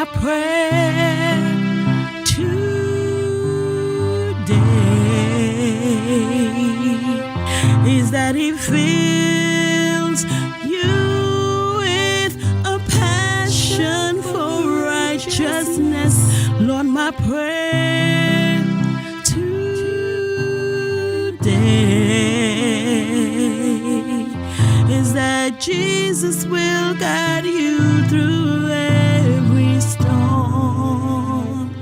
my prayer today is that He fills you with a passion for righteousness. Lord, my prayer today is that Jesus will guide you through every storm.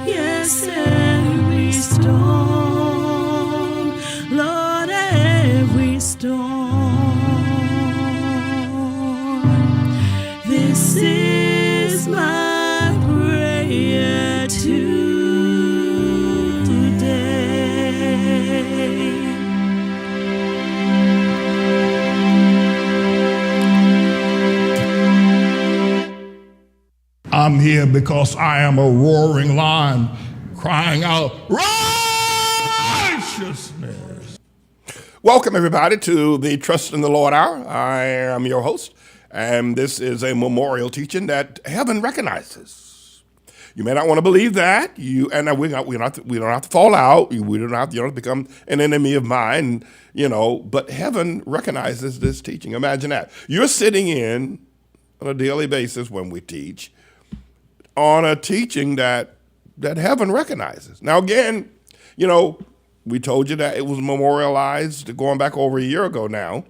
Yes, every storm. Lord, every storm. This is my prayer today. I'm here because I am a roaring lion crying out, righteousness. Welcome, everybody, to the Trust in the Lord Hour. I am your host, and this is a memorial teaching that heaven recognizes. You may not want to believe that. We don't have to fall out. We don't have to become an enemy of mine, but heaven recognizes this teaching. Imagine that. You're sitting in on a daily basis when we teach on a teaching that heaven recognizes. Now, again, we told you that it was memorialized going back over a year ago now.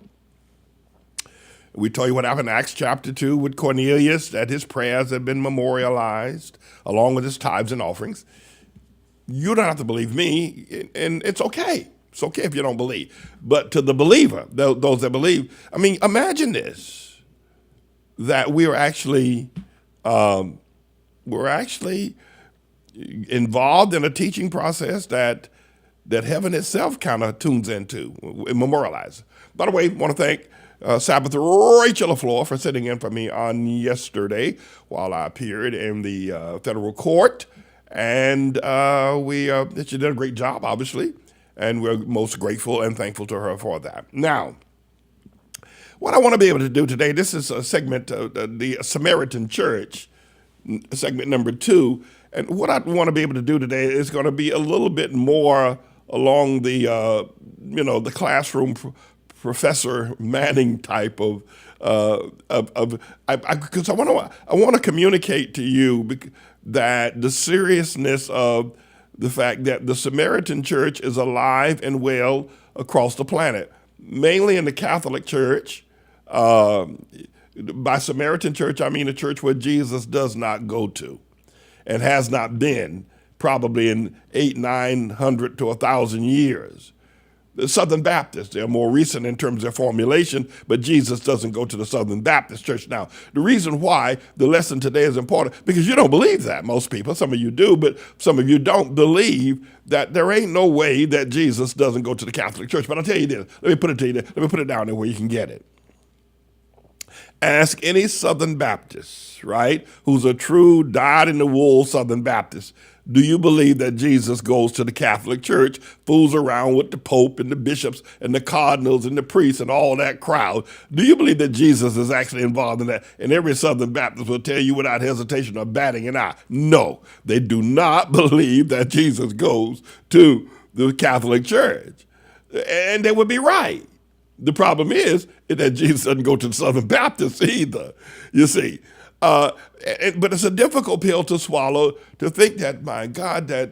We told you what happened in Acts chapter 2 with Cornelius, that his prayers had been memorialized along with his tithes and offerings. You don't have to believe me, and it's okay. It's okay if you don't believe. But to the believer, those that believe, imagine this, that we're actually involved in a teaching process that heaven itself kind of tunes into, memorializes. By the way, I want to thank Sabbath Rachel LaFleur for sitting in for me on yesterday while I appeared in the federal court. And she did a great job, obviously, and we're most grateful and thankful to her for that. Now, what I want to be able to do today, this is a segment of the Samaritan Church, segment number 2, and what I want to be able to do today is going to be a little bit more along the, the classroom Professor Manning type of because I want to communicate to you that the seriousness of the fact that the Samaritan Church is alive and well across the planet, mainly in the Catholic Church. By Samaritan Church, I mean a church where Jesus does not go to and has not been probably in 800-900 to 1,000 years. The Southern Baptists, they're more recent in terms of their formulation, but Jesus doesn't go to the Southern Baptist Church. Now, the reason why the lesson today is important, because you don't believe that, most people. Some of you do, but some of you don't believe that there ain't no way that Jesus doesn't go to the Catholic Church. But I'll tell you this, let me put it down there where you can get it. Ask any Southern Baptist, right, who's a true dyed-in-the-wool Southern Baptist, do you believe that Jesus goes to the Catholic Church, fools around with the Pope and the bishops and the cardinals and the priests and all that crowd? Do you believe that Jesus is actually involved in that? And every Southern Baptist will tell you without hesitation or batting an eye, no, they do not believe that Jesus goes to the Catholic Church. And they would be right. The problem is that Jesus doesn't go to the Southern Baptists either, you see. But it's a difficult pill to swallow to think that, my God, that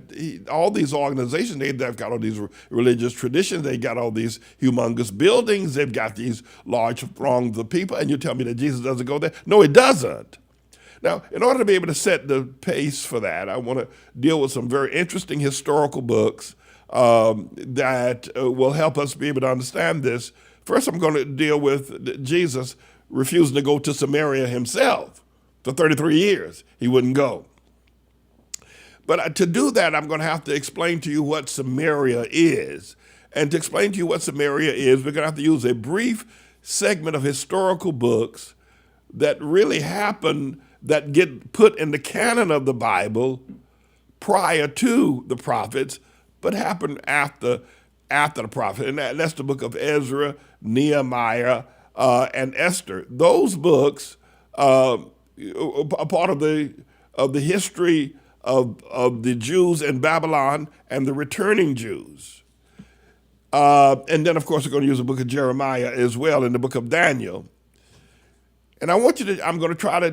all these organizations, they've got all these religious traditions, they got all these humongous buildings, they've got these large throngs of people, and you tell me that Jesus doesn't go there? No, he doesn't. Now, in order to be able to set the pace for that, I want to deal with some very interesting historical books that will help us be able to understand this. First, I'm going to deal with Jesus refusing to go to Samaria himself. For 33 years, he wouldn't go. But to do that, I'm going to have to explain to you what Samaria is. And to explain to you what Samaria is, we're going to have to use a brief segment of historical books that really happen, that get put in the canon of the Bible prior to the prophets, but happen after the prophet. And that's the book of Ezra, Nehemiah, and Esther. Those books are part of the of the history of the Jews in Babylon and the returning Jews. And then, of course, we're going to use the book of Jeremiah as well, and the book of Daniel. And I'm going to try to,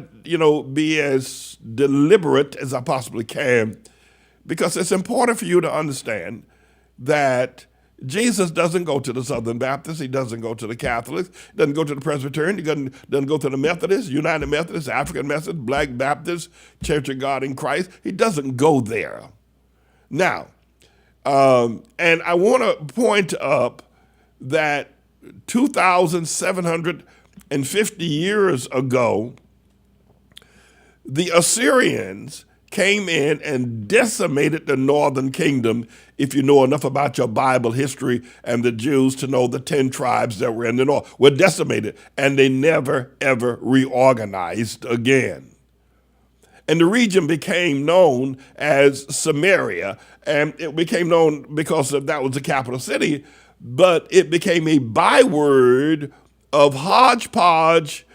be as deliberate as I possibly can, because it's important for you to understand that Jesus doesn't go to the Southern Baptists. He doesn't go to the Catholics. He doesn't go to the Presbyterian. He doesn't go to the Methodists, United Methodists, African Methodists, Black Baptists, Church of God in Christ. He doesn't go there. Now, and I want to point up that 2,750 years ago, the Assyrians came in and decimated the northern kingdom, if you know enough about your Bible history and the Jews to know the 10 tribes that were in the north were decimated, and they never, ever reorganized again. And the region became known as Samaria, and it became known because that was the capital city, but it became a byword of hodgepodge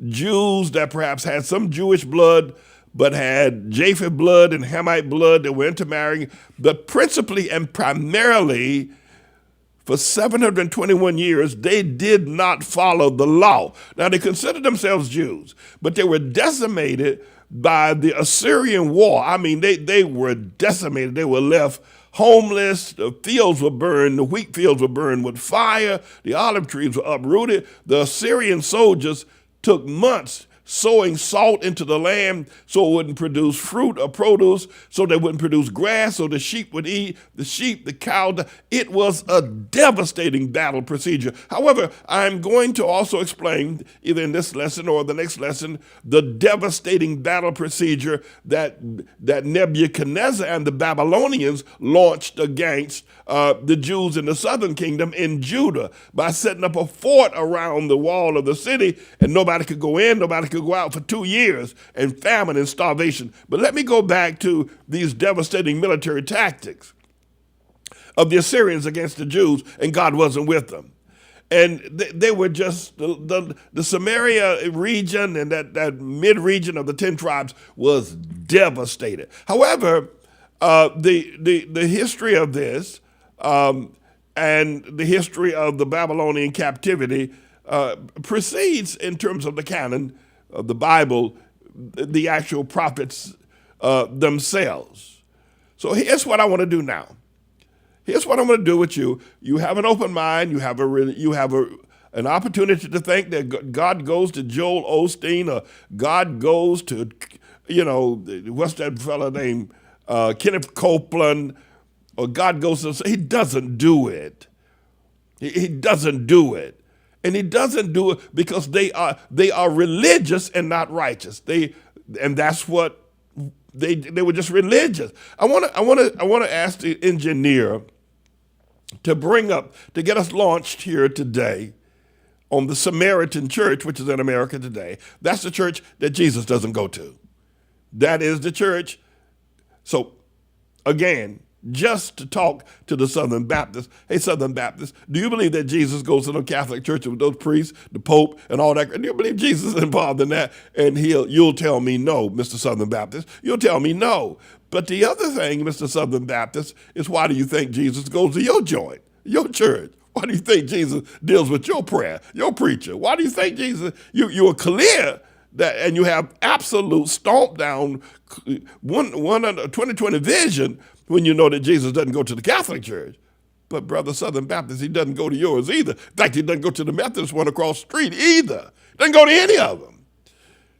Jews that perhaps had some Jewish blood, but had Japheth blood and Hamite blood that were intermarrying, but principally and primarily for 721 years, they did not follow the law. Now, they considered themselves Jews, but they were decimated by the Assyrian war. I mean, they were decimated. They were left homeless. The fields were burned. The wheat fields were burned with fire. The olive trees were uprooted. The Assyrian soldiers took months sowing salt into the land so it wouldn't produce fruit or produce, so they wouldn't produce grass, so the sheep would eat, the sheep, the cow. It was a devastating battle procedure. However, I'm going to also explain, either in this lesson or the next lesson, the devastating battle procedure that Nebuchadnezzar and the Babylonians launched against the Jews in the southern kingdom in Judah by setting up a fort around the wall of the city, and nobody could go in, nobody could go out for 2 years, and famine and starvation. But let me go back to these devastating military tactics of the Assyrians against the Jews, and God wasn't with them. And they were just, the Samaria region and that mid-region of the 10 tribes was devastated. However, the history of this and the history of the Babylonian captivity precedes, in terms of the canon of the Bible, the actual prophets themselves. So here's what I want to do now. Here's what I'm going to do with you. You have an open mind. You have an opportunity to think that God goes to Joel Osteen, or God goes to, what's that fella named Kenneth Copeland, or God goes to. He doesn't do it. He doesn't do it. And he doesn't do it because they are religious and not righteous. And that's what they were, just religious. I want to ask the engineer to get us launched here today on the Samaritan church, which is in America today. That's the church that Jesus doesn't go to. That is the church. So again, just to talk to the Southern Baptists. Hey, Southern Baptists, do you believe that Jesus goes to the Catholic Church with those priests, the Pope, and all that? Do you believe Jesus is involved in that? And you'll tell me no, Mr. Southern Baptist. You'll tell me no. But the other thing, Mr. Southern Baptist, is why do you think Jesus goes to your joint, your church? Why do you think Jesus deals with your prayer, your preacher? Why do you think Jesus, you are clear that, and you have absolute stomp down 2020 vision when you know that Jesus doesn't go to the Catholic Church. But Brother Southern Baptist, he doesn't go to yours either. In fact, he doesn't go to the Methodist one across the street either. Doesn't go to any of them.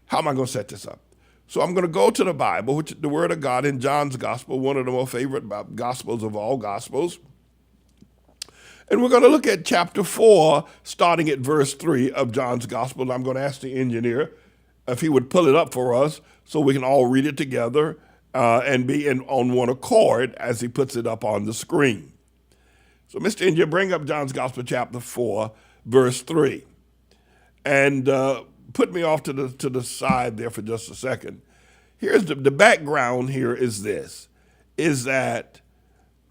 How am I going to set this up? So I'm going to go to the Bible, which is the Word of God, in John's Gospel, one of the most favorite Gospels of all Gospels. And we're going to look at chapter 4, starting at verse 3 of John's Gospel. And I'm going to ask the engineer if he would pull it up for us so we can all read it together and be on one accord as he puts it up on the screen. So, Mr. Engineer, bring up John's Gospel, chapter 4, verse 3. And put me off to the side there for just a second. Here's the background here is that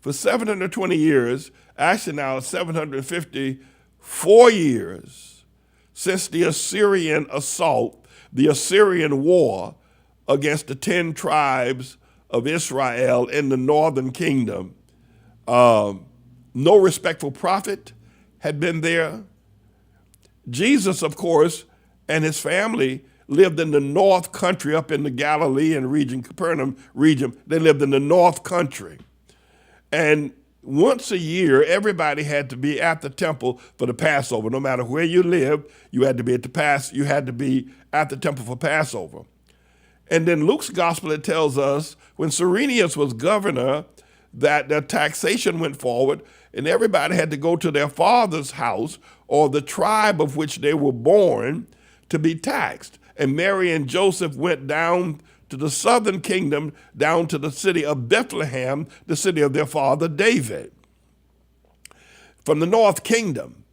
for 720 years, actually now 754 years since the Assyrian assault, the Assyrian war against the 10 tribes of Israel in the northern kingdom. No respectful prophet had been there. Jesus, of course, and his family lived in the north country up in the Galilean region, Capernaum region. They lived in the north country. And once a year, everybody had to be at the temple for the Passover. No matter where you lived, you had to be at the temple for Passover. And then Luke's gospel, it tells us when Cyrenius was governor, that the taxation went forward and everybody had to go to their father's house or the tribe of which they were born to be taxed. And Mary and Joseph went down to the southern kingdom, down to the city of Bethlehem, the city of their father David, from the north kingdom.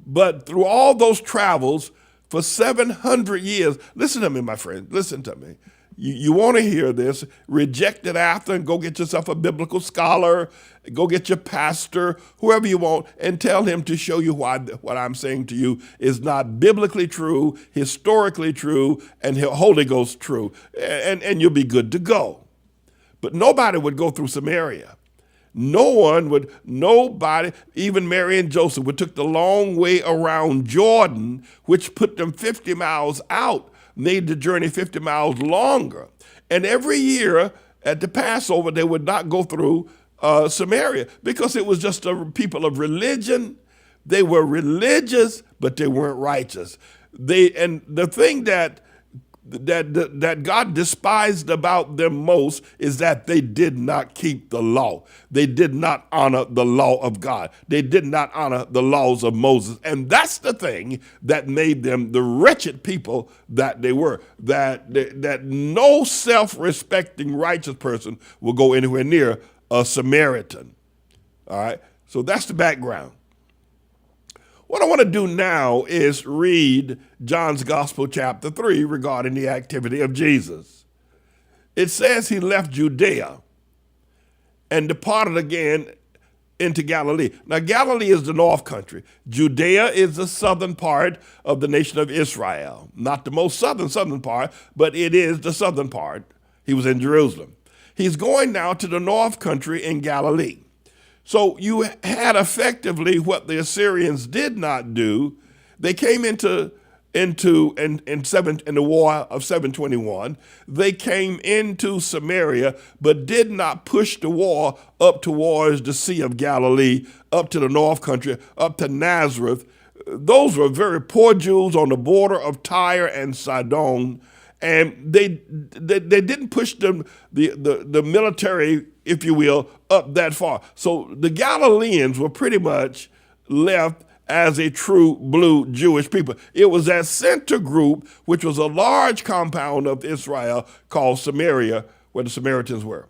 But through all those travels for 700 years, listen to me, my friend, listen to me. You want to hear this, reject it after and go get yourself a biblical scholar, go get your pastor, whoever you want, and tell him to show you why what I'm saying to you is not biblically true, historically true, and Holy Ghost true, and you'll be good to go. But nobody would go through Samaria. Nobody, even Mary and Joseph, would took the long way around Jordan, which put them 50 miles out, made the journey 50 miles longer. And every year at the Passover, they would not go through Samaria because it was just a people of religion. They were religious, but they weren't righteous. And the thing that God despised about them most is that they did not keep the law. They did not honor the law of God. They did not honor the laws of Moses. And that's the thing that made them the wretched people that they were, that no self-respecting righteous person will go anywhere near a Samaritan. All right? So that's the background. What I want to do now is read John's Gospel, chapter 3, regarding the activity of Jesus. It says he left Judea and departed again into Galilee. Now, Galilee is the north country. Judea is the southern part of the nation of Israel. Not the most southern part, but it is the southern part. He was in Jerusalem. He's going now to the north country in Galilee. So you had effectively what the Assyrians did not do. They came in the war of 721. They came into Samaria, but did not push the war up towards the Sea of Galilee, up to the north country, up to Nazareth. Those were very poor Jews on the border of Tyre and Sidon, and they didn't push the military, if you will, up that far. So the Galileans were pretty much left as a true blue Jewish people. It was that center group, which was a large compound of Israel called Samaria, where the Samaritans were.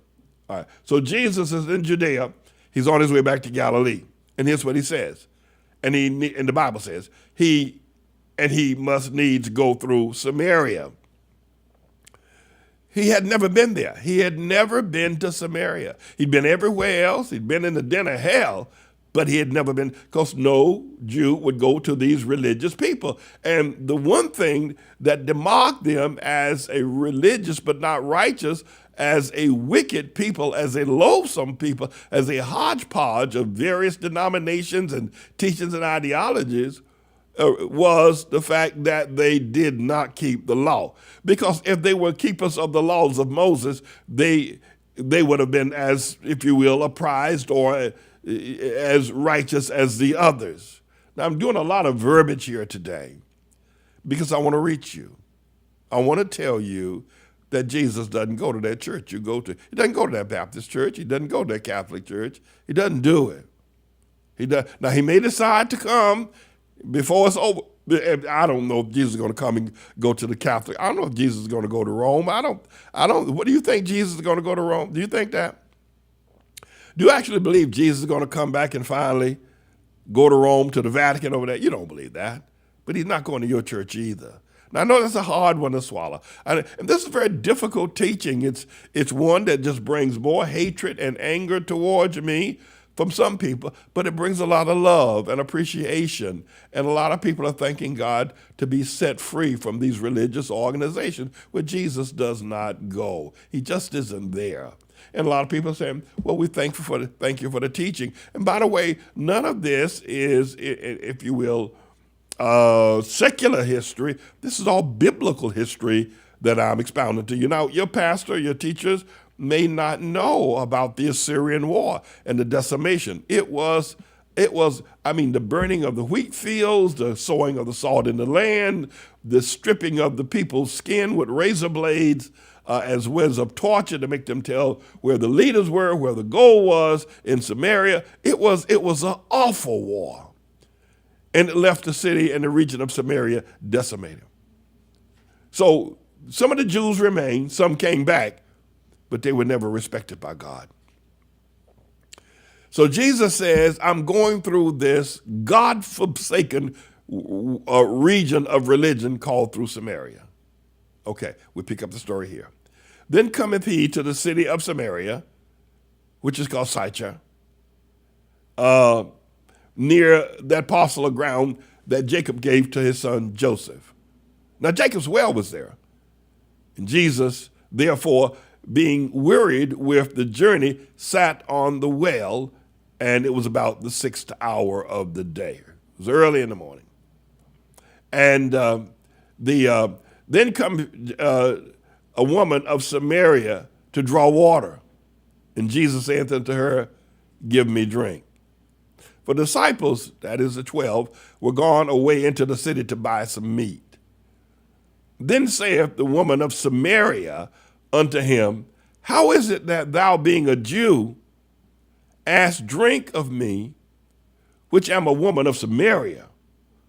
All right. So Jesus is in Judea. He's on his way back to Galilee. And here's what he says. And the Bible says, he must needs go through Samaria. He had never been there. He had never been to Samaria. He'd been everywhere else. He'd been in the den of hell, but he had never been, because no Jew would go to these religious people. And the one thing that demarked them as a religious but not righteous, as a wicked people, as a loathsome people, as a hodgepodge of various denominations and teachings and ideologies, was the fact that they did not keep the law. Because if they were keepers of the laws of Moses, they would have been, as, if you will, apprised or as righteous as the others. Now, I'm doing a lot of verbiage here today because I want to reach you. I want to tell you that Jesus doesn't go to that church you go to. He doesn't go to that Baptist church. He doesn't go to that Catholic church. He doesn't do it. Now, he may decide to come before it's over. I don't know if Jesus is going to come and go to the Catholic. I don't know if Jesus is going to go to Rome. I don't. What do you think Jesus is going to go to Rome? Do you think that? Do you actually believe Jesus is going to come back and finally go to Rome, to the Vatican over there? You don't believe that. But he's not going to your church either. Now, I know that's a hard one to swallow. And this is very difficult teaching. It's one that just brings more hatred and anger towards me from some people, but it brings a lot of love and appreciation. And a lot of people are thanking God to be set free from these religious organizations where Jesus does not go. He just isn't there. And a lot of people are saying, well, thank you for the teaching. And by the way, none of this is, if you will, secular history. This is all biblical history that I'm expounding to you. Now, your pastor, your teachers may not know about the Assyrian war and the decimation. It was, the burning of the wheat fields, the sowing of the salt in the land, the stripping of the people's skin with razor blades, as well of torture to make them tell where the leaders were, where the gold was in Samaria. It was an awful war. And it left the city and the region of Samaria decimated. So some of the Jews remained, some came back, but they were never respected by God. So Jesus says, I'm going through this God-forsaken region of religion called through Samaria. Okay, we pick up the story here. Then cometh he to the city of Samaria, which is called Sychar, near that parcel of ground that Jacob gave to his son Joseph. Now Jacob's well was there. And Jesus, therefore, being wearied with the journey, sat on the well, and it was about the 6th hour of the day. It was early in the morning. And then come a woman of Samaria to draw water. And Jesus saith unto her, give me drink. For the disciples, that is the 12, were gone away into the city to buy some meat. Then saith the woman of Samaria unto him, how is it that thou, being a Jew, ask drink of me, which am a woman of Samaria?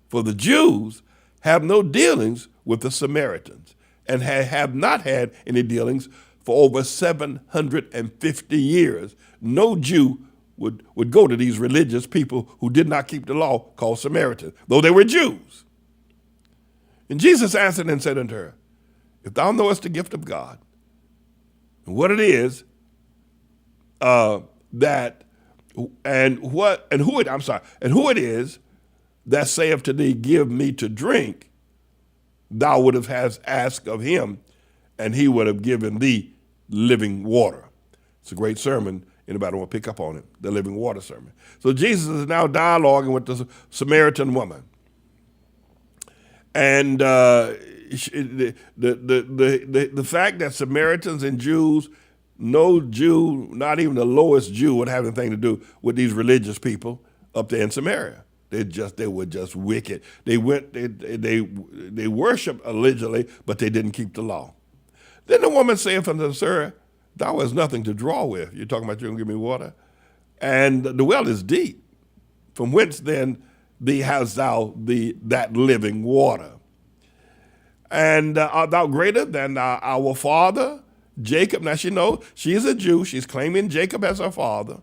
For the Jews have no dealings with the Samaritans, and have not had any dealings for over 750 years. No Jew would go to these religious people who did not keep the law, called Samaritans, though they were Jews. And Jesus answered and said unto her, if thou knowest the gift of God, and what it is, who it is that saith to thee, give me to drink, thou would have asked of him, and he would have given thee living water. It's a great sermon. Anybody want to pick up on it? The living water sermon. So Jesus is now dialoguing with the Samaritan woman. And the fact that Samaritans and Jews, no Jew, not even the lowest Jew, would have anything to do with these religious people up there in Samaria. They were just wicked. They worshiped allegedly, but they didn't keep the law. Then the woman saith unto him, sir, thou hast nothing to draw with. You're talking about you're going to give me water? And the well is deep. From whence then hast thou that living water? And art thou greater than our father Jacob? Now she's a Jew. She's claiming Jacob as her father,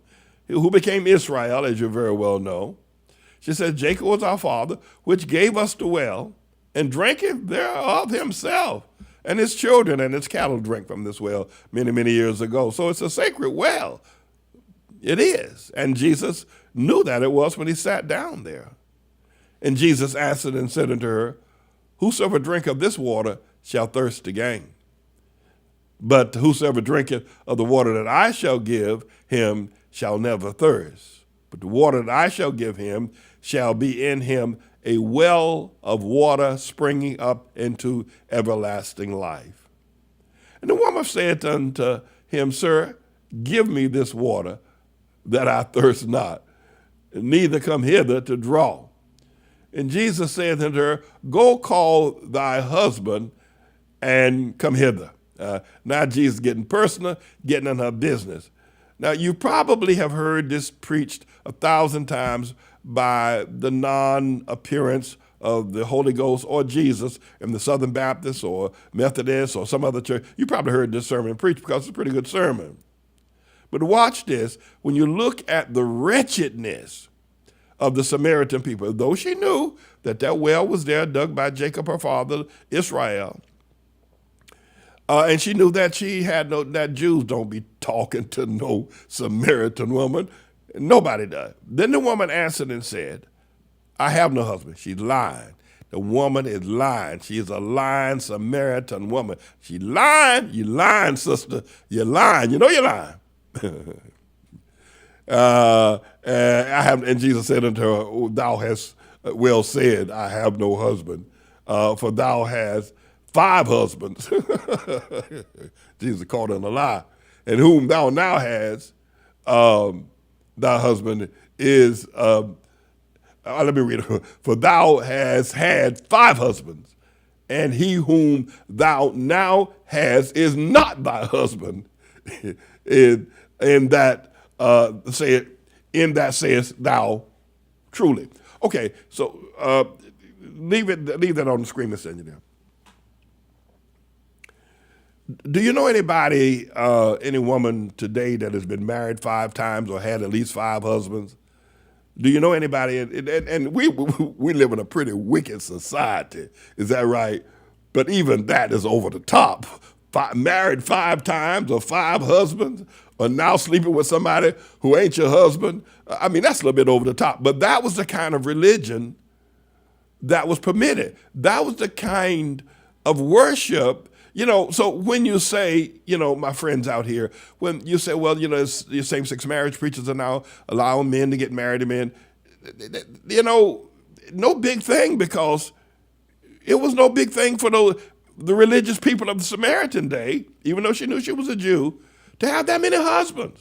who became Israel, as you very well know. She says, Jacob was our father, which gave us the well, and drinketh thereof himself, and his children and his cattle drink from this well many, many years ago. So it's a sacred well. It is. And Jesus knew that it was when he sat down there. And Jesus answered and said unto her, whosoever drinketh of this water shall thirst again. But whosoever drinketh of the water that I shall give him shall never thirst. But the water that I shall give him shall be in him a well of water springing up into everlasting life. And the woman said unto him, sir, give me this water that I thirst not, neither come hither to draw. And Jesus said unto her, go call thy husband and come hither. Now Jesus getting personal, getting in her business. Now you probably have heard this preached 1,000 times by the non-appearance of the Holy Ghost or Jesus in the Southern Baptist or Methodist or some other church. You probably heard this sermon preached because it's a pretty good sermon. But watch this. When you look at the wretchedness of the Samaritan people, though she knew that well was there dug by Jacob, her father, Israel, and she knew that that Jews don't be talking to no Samaritan woman. Nobody does. Then the woman answered and said, I have no husband. She's lying. The woman is lying. She is a lying Samaritan woman. She lying. You lying, sister. You're lying. You know you're lying. And Jesus said unto her, thou hast well said, I have no husband, for thou hast 5 husbands. Jesus called her a lie. And whom thou now hast, thy husband is, let me read it. For thou hast had 5 husbands, and he whom thou now hast is not thy husband. in that sayest thou truly. Okay, so leave that on the screen, Mr. Engineer. Do you know anybody, any woman today that has been married 5 times or had at least 5 husbands? Do you know anybody? And we live in a pretty wicked society, is that right? But even that is over the top. Married 5 times or 5 husbands, or now sleeping with somebody who ain't your husband. I mean, that's a little bit over the top. But that was the kind of religion that was permitted. That was the kind of worship. You know, so when you say, you know, my friends out here, when you say, well, you know, your same-sex marriage preachers are now allowing men to get married to men, you know, no big thing, because it was no big thing for the religious people of the Samaritan day, even though she knew she was a Jew, to have that many husbands.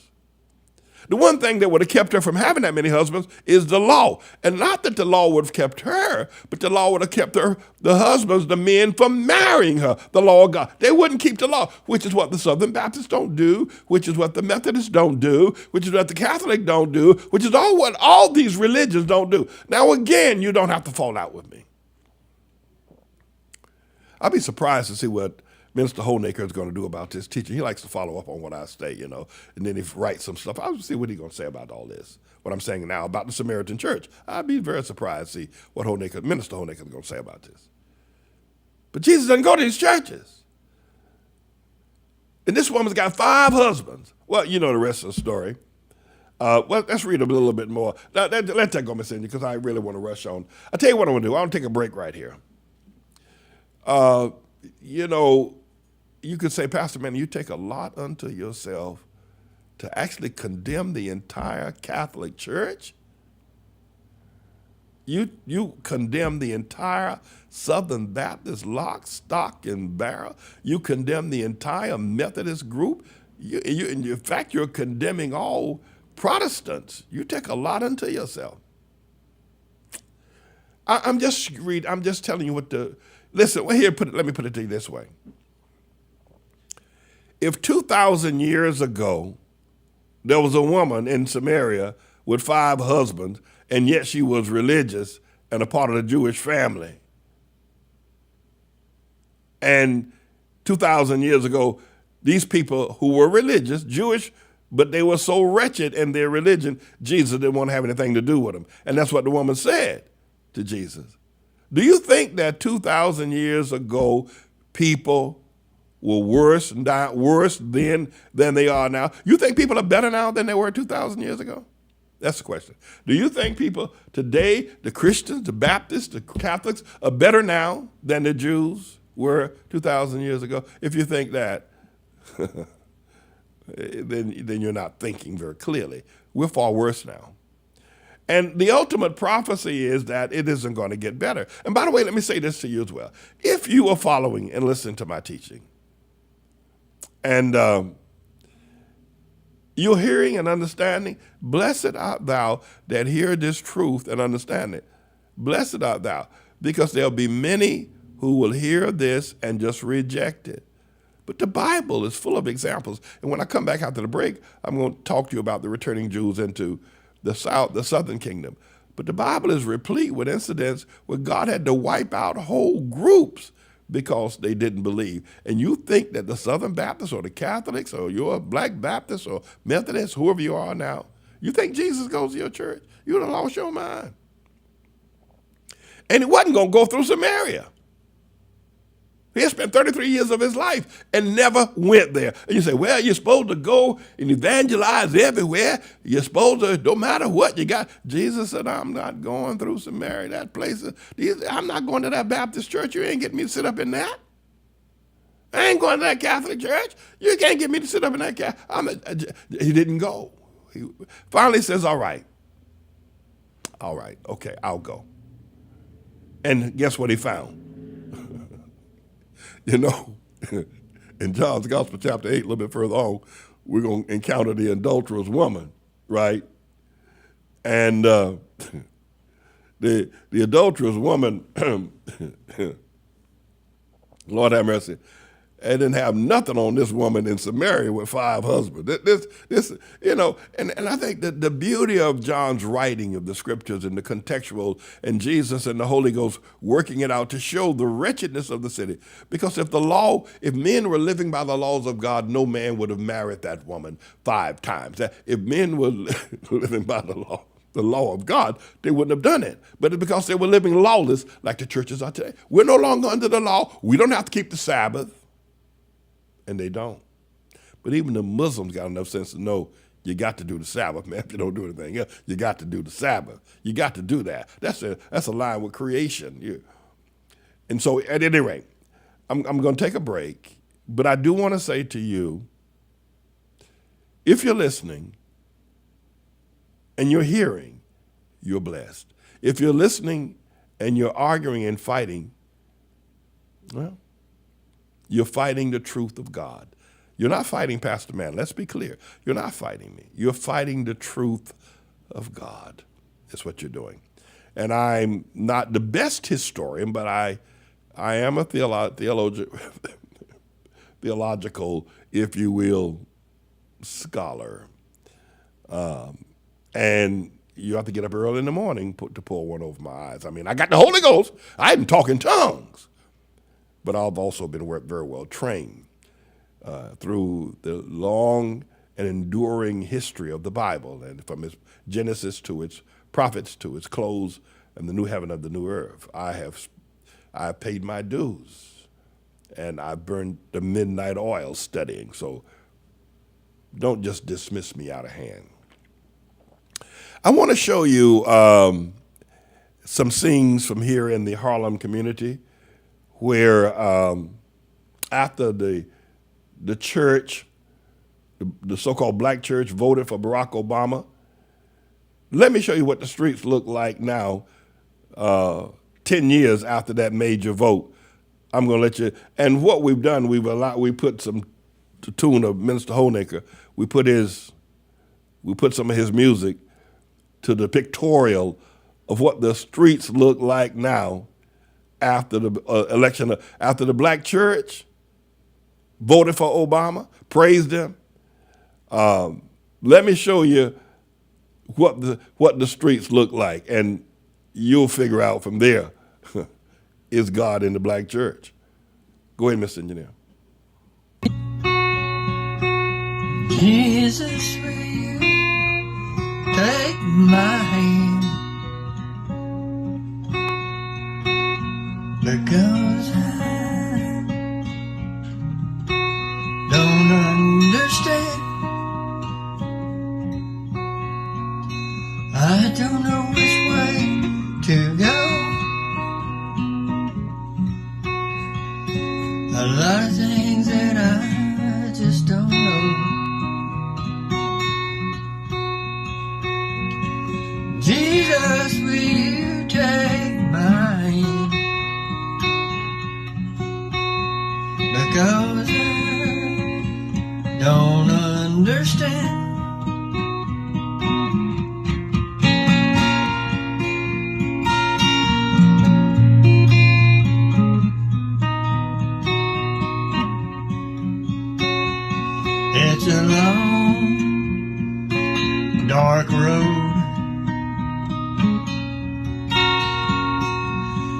The one thing that would have kept her from having that many husbands is the law. And not that the law would have kept her, but the law would have kept her, the husbands, the men, from marrying her, the law of God. They wouldn't keep the law, which is what the Southern Baptists don't do, which is what the Methodists don't do, which is what the Catholic don't do, which is what all these religions don't do. Now, again, you don't have to fall out with me. I'd be surprised to see what Minister Holnaker is going to do about this teaching. He likes to follow up on what I say, you know, and then he writes some stuff. I'll see what he's going to say about all this, what I'm saying now about the Samaritan church. I'd be very surprised to see what Minister Holnaker is going to say about this. But Jesus doesn't go to these churches. And this woman's got 5 husbands. Well, you know the rest of the story. Well, let's read a little bit more. Let that go, Miss Cindy, because I really want to rush on. I'll tell you what I'm going to do. I'll take a break right here. You know, you could say, Pastor Man, you take a lot unto yourself to actually condemn the entire Catholic Church. You condemn the entire Southern Baptist lock, stock, and barrel. You condemn the entire Methodist group. In fact, you're condemning all Protestants. You take a lot unto yourself. I'm just telling you what the. Listen, well, let me put it to you this way. If 2,000 years ago, there was a woman in Samaria with 5 husbands, and yet she was religious and a part of the Jewish family, and 2,000 years ago, these people who were religious, Jewish, but they were so wretched in their religion, Jesus didn't want to have anything to do with them. And that's what the woman said to Jesus. Do you think that 2,000 years ago, people were worse then than they are now? You think people are better now than they were 2,000 years ago? That's the question. Do you think people today, the Christians, the Baptists, the Catholics, are better now than the Jews were 2,000 years ago? If you think that, then you're not thinking very clearly. We're far worse now. And the ultimate prophecy is that it isn't going to get better. And by the way, let me say this to you as well. If you are following and listening to my teaching, and you're hearing and understanding, blessed art thou that hear this truth and understand it. Blessed art thou, because there'll be many who will hear this and just reject it. But the Bible is full of examples. And when I come back after the break, I'm going to talk to you about the returning Jews into the southern kingdom. But the Bible is replete with incidents where God had to wipe out whole groups because they didn't believe. And you think that the Southern Baptists or the Catholics or you're a Black Baptist or Methodist, whoever you are now, you think Jesus goes to your church? You'd have lost your mind. And it wasn't going to go through Samaria. He had spent 33 years of his life and never went there. And you say, well, you're supposed to go and evangelize everywhere. You're supposed to, no matter what you got. Jesus said, I'm not going through Samaria, that place. I'm not going to that Baptist church. You ain't getting me to sit up in that. I ain't going to that Catholic church. You can't get me to sit up in that. He didn't go. He finally says, all right, okay, I'll go. And guess what he found? You know, in John's Gospel, chapter 8, a little bit further on, we're going to encounter the adulterous woman, right? And the adulterous woman, Lord have mercy, and didn't have nothing on this woman in Samaria with 5 husbands. This, you know, and I think that the beauty of John's writing of the scriptures and the contextual and Jesus and the Holy Ghost working it out to show the wretchedness of the city. Because if men were living by the laws of God, no man would have married that woman 5 times. If men were living by the law of God, they wouldn't have done it. But it's because they were living lawless like the churches are today. We're no longer under the law. We don't have to keep the Sabbath. And they don't. But even the Muslims got enough sense to know you got to do the Sabbath, man. If you don't do anything else, you got to do the Sabbath. You got to do that. That's a line with creation. And so at any rate, I'm going to take a break. But I do want to say to you, if you're listening and you're hearing, you're blessed. If you're listening and you're arguing and fighting, well, you're fighting the truth of God. You're not fighting Pastor Man. Let's be clear. You're not fighting me. You're fighting the truth of God. That's what you're doing. And I'm not the best historian, but I am a theological, if you will, scholar. And you have to get up early in the morning to pull one over my eyes. I mean, I got the Holy Ghost. I didn't talk in tongues. But I've also been very well trained through the long and enduring history of the Bible, and from its Genesis to its prophets to its close and the new heaven and the new earth. I have paid my dues, and I've burned the midnight oil studying. So don't just dismiss me out of hand. I want to show you some scenes from here in the Harlem community, where after the church, the so-called black church, voted for Barack Obama, let me show you what the streets look like now, 10 years after that major vote. I'm going to let you, and what we've done, we put some, to tune of Minister Honaker, we put some of his music to the pictorial of what the streets look like now, after the election, after the black church voted for Obama, praised him. Let me show you what the streets look like, and you'll figure out from there, is God in the black church? Go ahead, Mr. Engineer. Jesus, will you take my hand? Because I don't understand. I don't know which way to go. A lot of things that I just don't know. Jesus, will you take my hand? Because I don't understand. It's a long, dark road,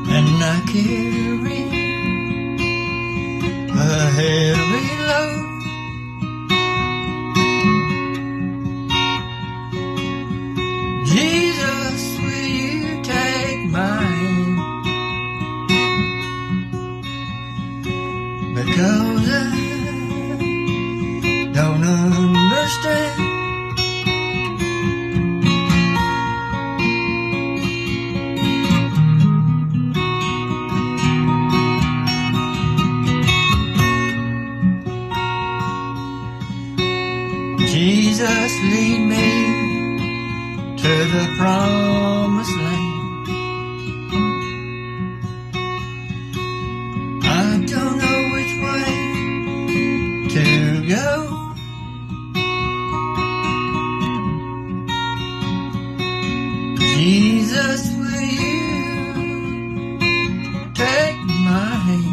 and I carry a heavy load. Jesus, will you take my hand? because I don't understand. Jesus, lead me to the promised land. I don't know which way to go. Jesus, will you take my hand?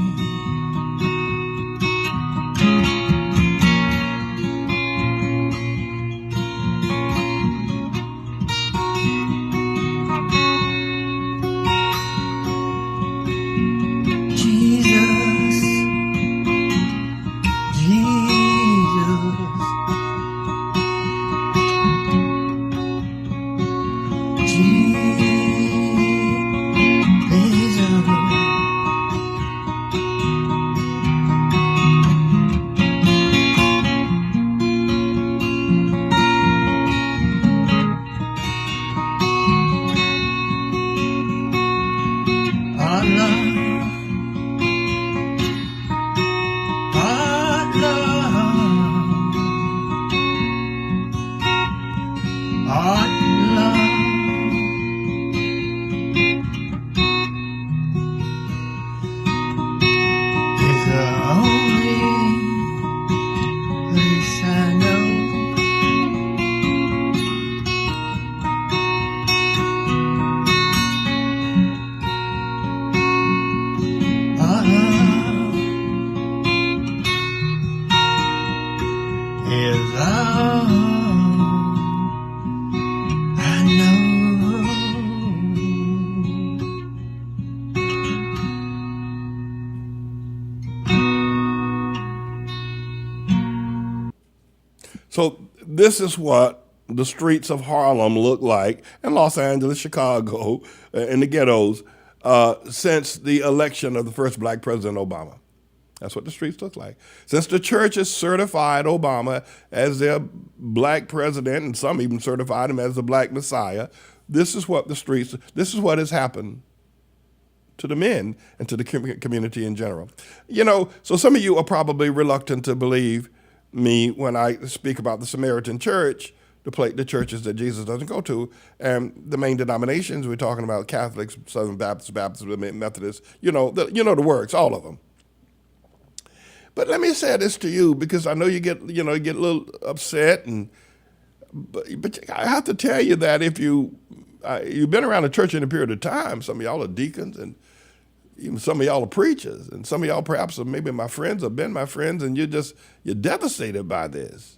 So this is what the streets of Harlem look like, and Los Angeles, Chicago, in the ghettos, since the election of the first black president, Obama. That's what the streets look like. Since the church has certified Obama as their black president, and some even certified him as the black messiah, this is what this is what has happened to the men and to the community in general. You know, so some of you are probably reluctant to believe me when I speak about the Samaritan church, the churches that Jesus doesn't go to, and the main denominations. We're talking about Catholics, Southern Baptists, Methodists, you know the works, all of them. But let me say this to you, because I know you get a little upset, but I have to tell you that if you've been around the church in a period of time, some of y'all are deacons, and even some of y'all are preachers, and some of y'all perhaps are maybe my friends or been my friends, and you're devastated by this.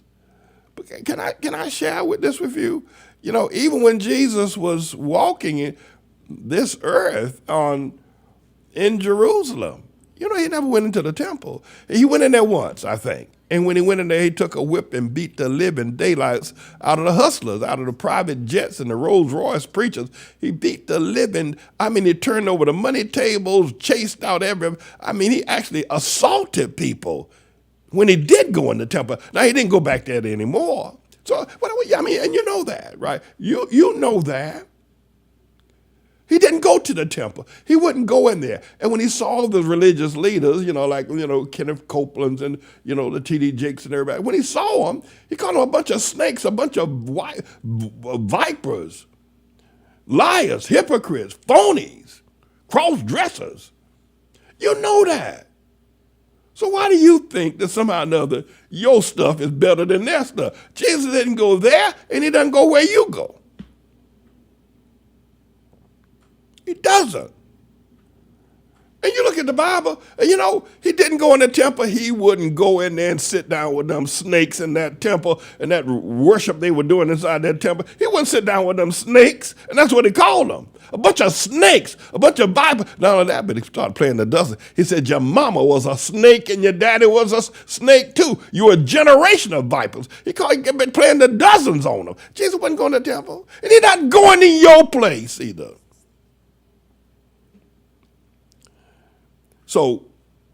But can I share this with you? You know, even when Jesus was walking in this earth in Jerusalem, you know, he never went into the temple. He went in there once, I think. And when he went in there, he took a whip and beat the living daylights out of the hustlers, out of the private jets and the Rolls Royce preachers. He beat the living, he turned over the money tables, chased out he actually assaulted people when he did go in the temple. Now, he didn't go back there anymore. So, and you know that, right? You know that. He didn't go to the temple. He wouldn't go in there. And when he saw the religious leaders, Kenneth Copeland's and, the T.D. Jakes and everybody, when he saw them, he called them a bunch of snakes, a bunch of vipers, liars, hypocrites, phonies, cross-dressers. You know that. So why do you think that somehow or another your stuff is better than their stuff? Jesus didn't go there, and he doesn't go where you go. He doesn't. And you look at the Bible, and he didn't go in the temple. He wouldn't go in there and sit down with them snakes in that temple and that worship they were doing inside that temple. He wouldn't sit down with them snakes, and that's what he called them. A bunch of snakes, a bunch of Bible. Not only that, but he started playing the dozen. He said, your mama was a snake and your daddy was a snake too. You were a generation of vipers. He been playing the dozens on them. Jesus wasn't going to the temple, and he's not going in your place either. So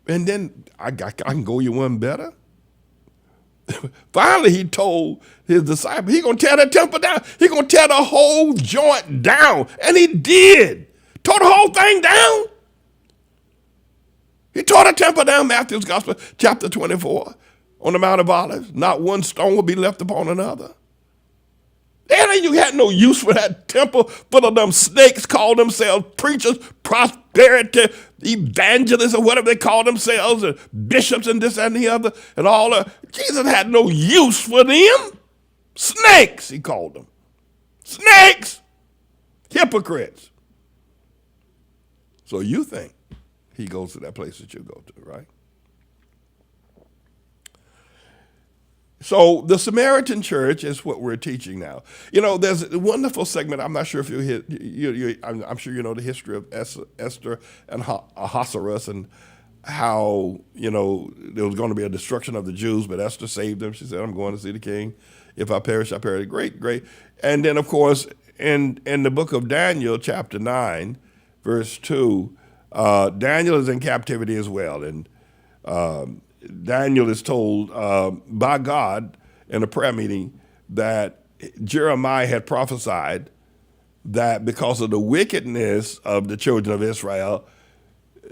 And then I can go you one better. Finally, he told his disciples, he's going to tear that temple down. He's going to tear the whole joint down. And he did. Tore the whole thing down. He tore the temple down, Matthew's Gospel, chapter 24, on the Mount of Olives. Not one stone will be left upon another. And you had no use for that temple full of them snakes, called themselves preachers, prosperity, evangelists, or whatever they call themselves, and bishops and this and the other, and all that. Jesus had no use for them. Snakes, he called them. Snakes, hypocrites. So you think he goes to that place that you go to, right? So the Samaritan church is what we're teaching now. You know, there's a wonderful segment. I'm not sure if I'm sure you know the history of Esther and Ahasuerus and how, you know, there was going to be a destruction of the Jews, but Esther saved them. She said, I'm going to see the king. If I perish, I perish. Great, great. And then, of course, in the book of Daniel, chapter 9, verse 2, Daniel is in captivity as well. And Daniel is told by God in a prayer meeting that Jeremiah had prophesied that because of the wickedness of the children of Israel,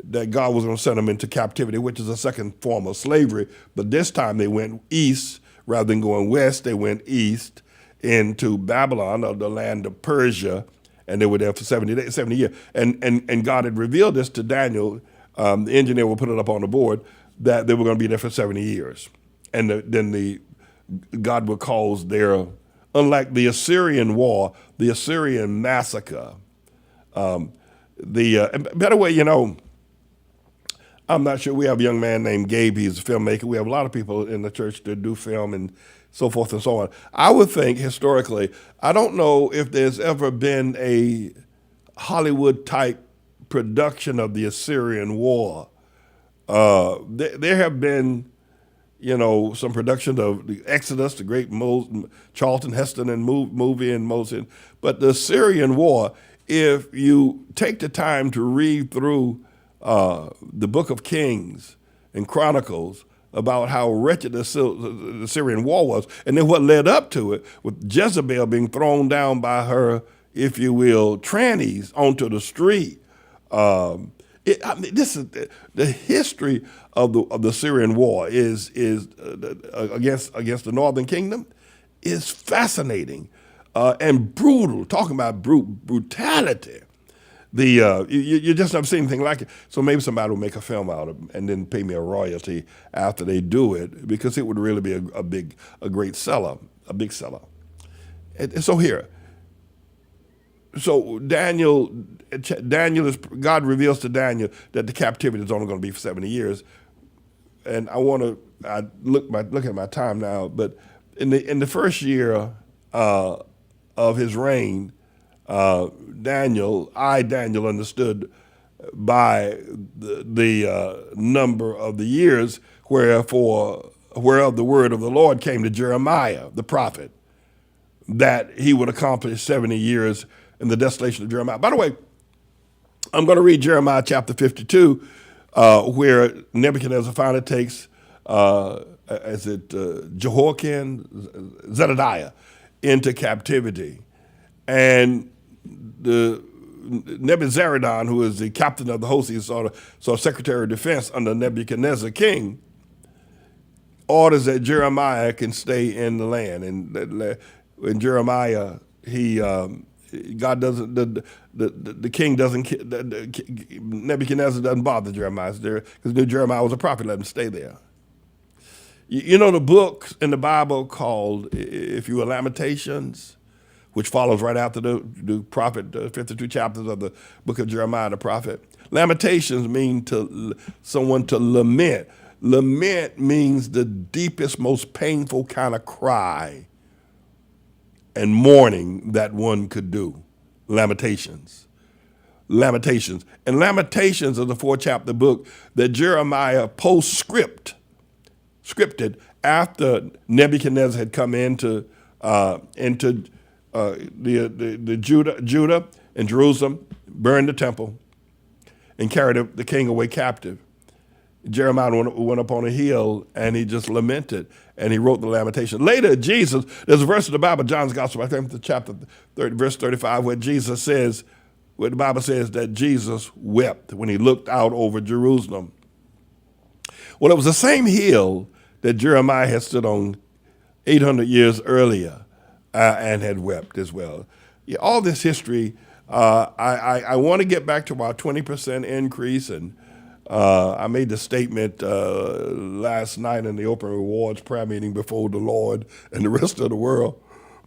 that God was going to send them into captivity, which is a second form of slavery. But this time they went east rather than going west. They went east into Babylon, or the land of Persia, and they were there for 70 years. And God had revealed this to Daniel. The engineer will put it up on the board, that they were going to be there for 70 years. And then God would cause their, unlike the Assyrian war, the Assyrian massacre. Better way, you know, I'm not sure. We have a young man named Gabe. He's a filmmaker. We have a lot of people in the church that do film and so forth and so on. I would think historically, I don't know if there's ever been a Hollywood-type production of the Assyrian war. There have been, you know, some productions of the Exodus, the great Charlton Heston and movie and Moses. But the Assyrian war, if you take the time to read through the book of Kings and Chronicles about how wretched the Syrian war was, and then what led up to it, with Jezebel being thrown down by her, if you will, trannies onto the street. This is the history of the Syrian war is against the Northern Kingdom is fascinating and brutal. Talking about brutality, you just never seen anything like it. So maybe somebody will make a film out of it and then pay me a royalty after they do it, because it would really be a great seller, a big seller. And so here. So Daniel God reveals to Daniel that the captivity is only going to be for 70 years. And I look at my time now, but in the first year of his reign, Daniel understood by the number of the years whereof the word of the Lord came to Jeremiah, the prophet, that he would accomplish 70 years in the desolation of Jeremiah. By the way, I'm going to read Jeremiah chapter 52, where Nebuchadnezzar finally takes, Jehoiakim, Zedekiah into captivity. And the Nebuzaradan, who is the captain of the host, he's sort of Secretary of Defense under Nebuchadnezzar king, orders that Jeremiah can stay in the land. And in Jeremiah, God doesn't, the king doesn't, Nebuchadnezzar doesn't bother Jeremiah there because knew Jeremiah was a prophet, let him stay there. You know the book in the Bible called, if you will, Lamentations, which follows right after the prophet, 52 chapters of the book of Jeremiah the prophet. Lamentations mean someone to lament. Lament means the deepest, most painful kind of cry and mourning that one could do. Lamentations. And Lamentations is a 4-chapter book that Jeremiah scripted after Nebuchadnezzar had come into Judah and Jerusalem, burned the temple, and carried the king away captive. Jeremiah went up on a hill and he just lamented and he wrote the lamentation. Later, Jesus, there's a verse in the Bible, John's Gospel, I think the chapter 30, verse 35, where Jesus says, where the Bible says that Jesus wept when he looked out over Jerusalem. Well, it was the same hill that Jeremiah had stood on 800 years earlier and had wept as well. Yeah, all this history, I want to get back to our 20% increase, and I made the statement last night in the Open Rewards prayer meeting before the Lord and the rest of the world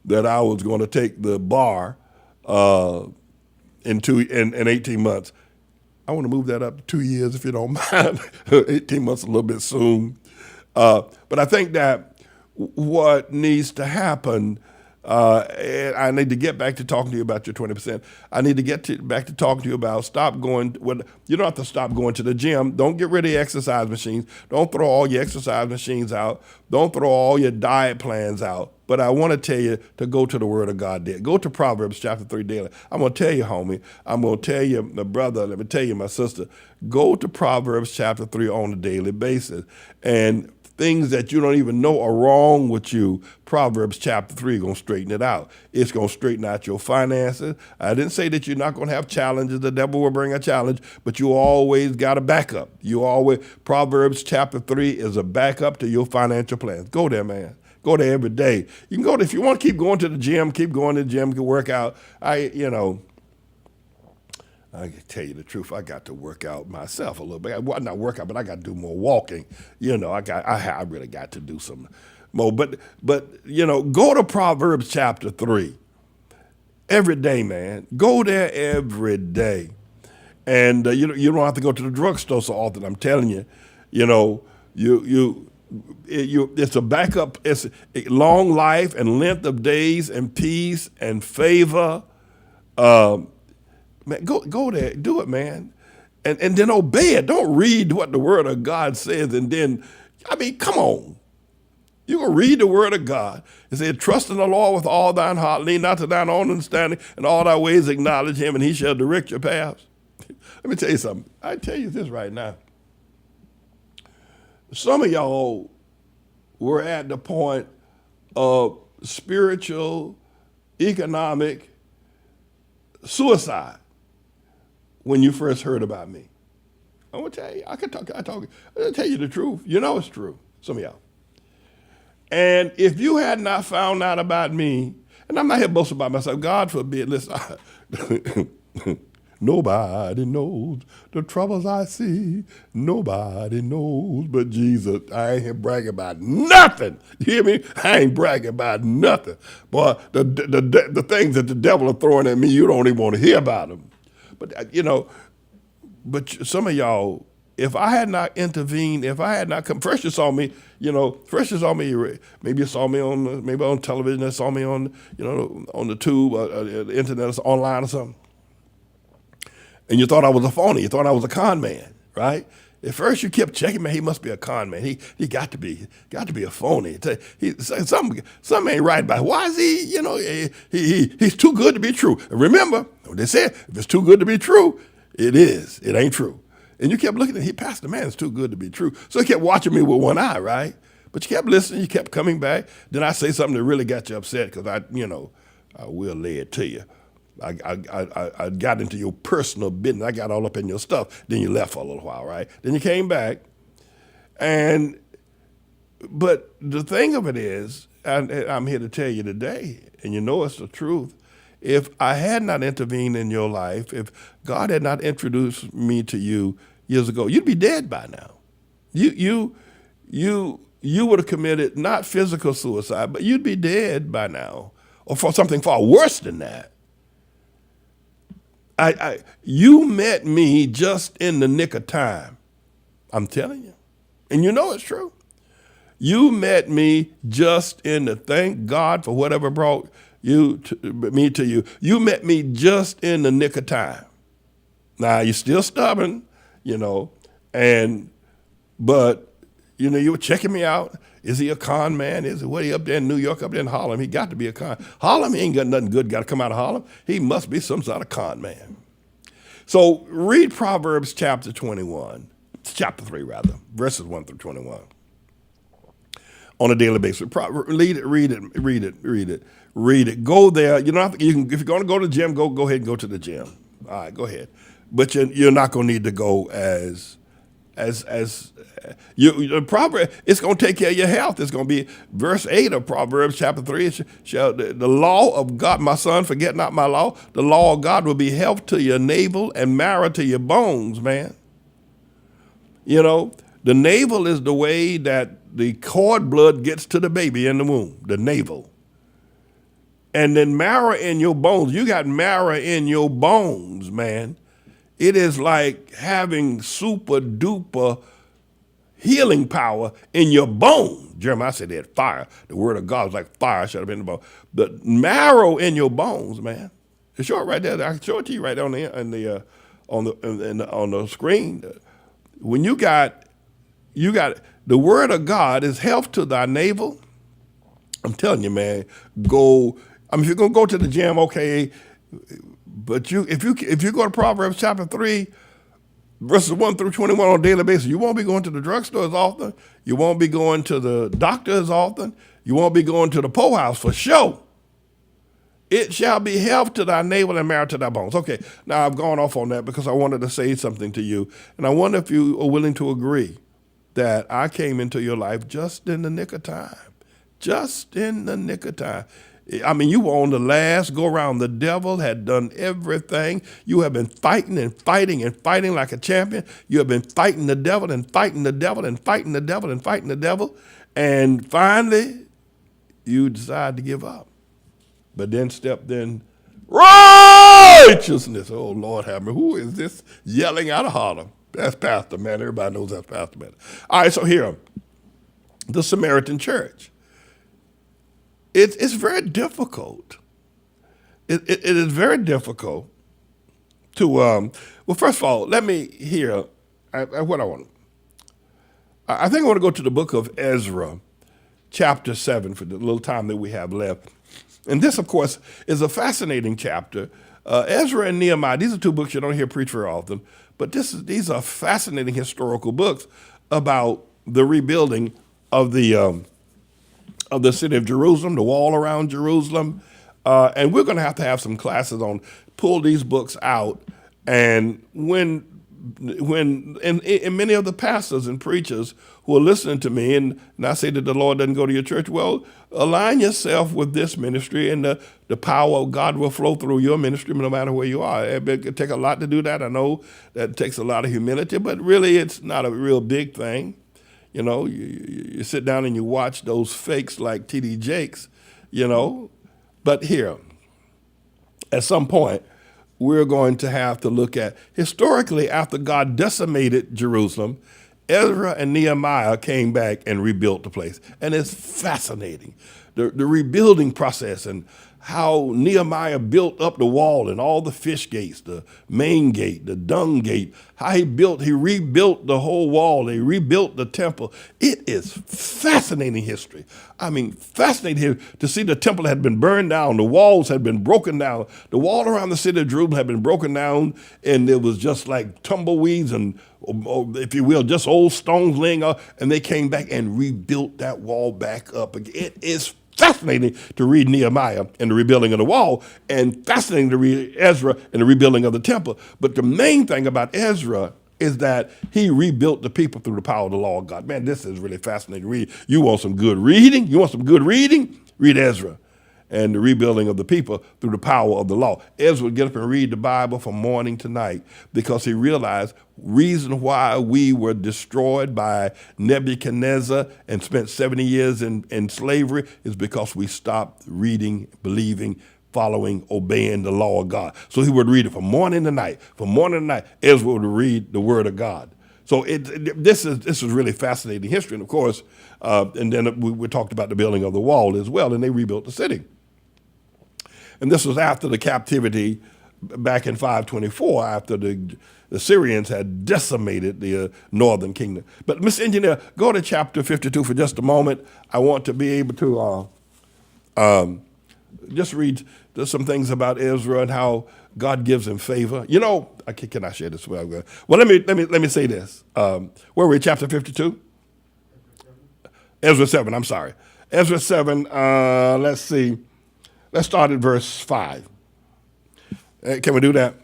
that I was going to take the bar in 18 months. I want to move that up to 2 years if you don't mind. 18 months a little bit soon. But I think that what needs to happen, and I need to get back to talking to you about your 20%. I need to get back to talking to you about stop going. Well, you don't have to stop going to the gym. Don't get rid of your exercise machines. Don't throw all your exercise machines out. Don't throw all your diet plans out. But I want to tell you to go to the Word of God daily. Go to Proverbs chapter 3 daily. I'm going to tell you, homie. I'm going to tell you, my brother. Let me tell you, my sister. Go to Proverbs chapter 3 on a daily basis. And things that you don't even know are wrong with you, Proverbs chapter 3 is going to straighten it out. It's going to straighten out your finances. I didn't say that you're not going to have challenges. The devil will bring a challenge, but you always got a backup. Proverbs chapter 3 is a backup to your financial plans. Go there, man. Go there every day. You can go there. If you want to keep going to the gym, keep going to the gym, can work out. I can tell you the truth. I got to work out myself a little bit. Well, not work out, but I got to do more walking. I really got to do some more. But go to Proverbs chapter 3 every day, man. Go there every day, and you don't have to go to the drugstore so often. I'm telling you, it's a backup. It's a long life and length of days and peace and favor. Man, go there, do it, man, and then obey it. Don't read what the Word of God says and then, come on. You can read the Word of God. It said, trust in the Lord with all thine heart, lean not to thine own understanding, and all thy ways acknowledge him, and he shall direct your paths. Let me tell you something. I tell you this right now. Some of y'all were at the point of spiritual, economic suicide when you first heard about me. I'm gonna tell you, I'll tell you the truth. You know it's true, some of y'all. And if you had not found out about me, and I'm not here boasting about myself, God forbid, listen, nobody knows the troubles I see. Nobody knows but Jesus. I ain't here bragging about nothing. You hear me? I ain't bragging about nothing. Boy, the things that the devil are throwing at me, you don't even want to hear about them. But, but some of y'all, if I had not intervened, if I had not come, first you saw me, maybe you saw me on television, you saw me on the tube, the internet, or online or something. And you thought I was a phony. You thought I was a con man, right? At first you kept checking, man, he must be a con man. He got to be a phony. Something ain't right about it. Why is he, he's too good to be true. And remember, what they said, if it's too good to be true, it is. It ain't true. And you kept looking at Pastor, man, it's too good to be true. So he kept watching me with one eye, right? But you kept listening, you kept coming back. Then I say something that really got you upset because I will lay it to you. I got into your personal business. I got all up in your stuff. Then you left for a little while, right? Then you came back. But the thing of it is, and I'm here to tell you today, and you know it's the truth, if I had not intervened in your life, if God had not introduced me to you years ago, you'd be dead by now. You would have committed not physical suicide, but you'd be dead by now, or for something far worse than that. You met me just in the nick of time. I'm telling you. And you know it's true. You met me just in the, thank God for whatever brought me to you. You met me just in the nick of time. Now, you're still stubborn, but you were checking me out. Is he a con man? What he up there in New York, up there in Harlem? He got to be a con. Harlem, he ain't got nothing good got to come out of Harlem. He must be some sort of con man. So read Proverbs chapter 21. chapter 3 rather, verses 1 through 21. On a daily basis. Read it. Go there. You don't have to, if you're going to go to the gym, go ahead and go to the gym. All right, go ahead. But you're not going to need to go as the proverb. It's going to take care of your health. It's going to be verse 8 of Proverbs chapter 3. The law of God, my son, forget not my law. The law of God will be health to your navel and marrow to your bones, man. You know, the navel is the way that the cord blood gets to the baby in the womb, the navel. And then marrow in your bones. You got marrow in your bones, man. It is like having super duper healing power in your bones. Jeremiah said they had fire. The word of God was like fire shut up in the bone. The marrow in your bones, man. It's short right there. I can show it to you right on the screen. When you got the word of God is health to thy navel. I'm telling you, man, go. I mean, if you're gonna go to the gym, okay, but if you go to Proverbs chapter 3, verses 1 through 21 on a daily basis, you won't be going to the drugstore as often. You won't be going to the doctor as often. You won't be going to the poorhouse for sure. It shall be health to thy navel and marrow to thy bones. Okay, now I've gone off on that because I wanted to say something to you, and I wonder if you are willing to agree that I came into your life just in the nick of time. Just in the nick of time. I mean, you were on the last go around. The devil had done everything. You have been fighting and fighting and fighting like a champion. You have been fighting the devil and fighting the devil and fighting the devil and fighting the devil. And finally, you decide to give up. But then stepped in righteousness. Oh, Lord have me. Who is this yelling out of Harlem? That's Pastor, man. Everybody knows that's Pastor, man. All right, so here, the Samaritan church. It's very difficult. It is very difficult to, well, first of all, let me hear what I want. I think I want to go to the book of Ezra, chapter 7, for the little time that we have left. And this, of course, is a fascinating chapter. Ezra and Nehemiah, these are two books you don't hear preach very often, but these are fascinating historical books about the rebuilding of the city of Jerusalem, the wall around Jerusalem. And we're going to have some classes on pull these books out. And when many of the pastors and preachers who are listening to me, and I say that the Lord doesn't go to your church, well, align yourself with this ministry, and the power of God will flow through your ministry no matter where you are. It could take a lot to do that. I know that takes a lot of humility, but really it's not a real big thing. You know, you sit down and you watch those fakes like T.D. Jakes, you know. But here, at some point, we're going to have to look at, historically, after God decimated Jerusalem, Ezra and Nehemiah came back and rebuilt the place. And it's fascinating, the rebuilding process and how Nehemiah built up the wall and all the fish gates, the main gate, the dung gate, how he rebuilt the whole wall, they rebuilt the temple. It is fascinating history. I mean, fascinating to see the temple had been burned down, the walls had been broken down, the wall around the city of Jerusalem had been broken down, and it was just like tumbleweeds and, if you will, just old stones laying out, and they came back and rebuilt that wall back up again. It is fascinating to read Nehemiah and the rebuilding of the wall, and fascinating to read Ezra and the rebuilding of the temple. But the main thing about Ezra is that he rebuilt the people through the power of the law of God. Man, this is really fascinating to read. You want some good reading? You want some good reading? Read Ezra and the rebuilding of the people through the power of the law. Ezra would get up and read the Bible from morning to night because he realized reason why we were destroyed by Nebuchadnezzar and spent 70 years in slavery is because we stopped reading, believing, following, obeying the law of God. So he would read it from morning to night. From morning to night, Ezra would read the word of God. So this is really fascinating history. And of course, and then we talked about the building of the wall as well, and they rebuilt the city. And this was after the captivity back in 524, after the Syrians had decimated the northern kingdom. But Mr. Engineer, go to chapter 52 for just a moment. I want to be able to just read some things about Ezra and how God gives him favor. You know, can I share this? Well, let me say this. Where were we? Chapter 52. Ezra 7. I'm sorry. Ezra 7. Let's see. Let's start at verse 5. Can we do that?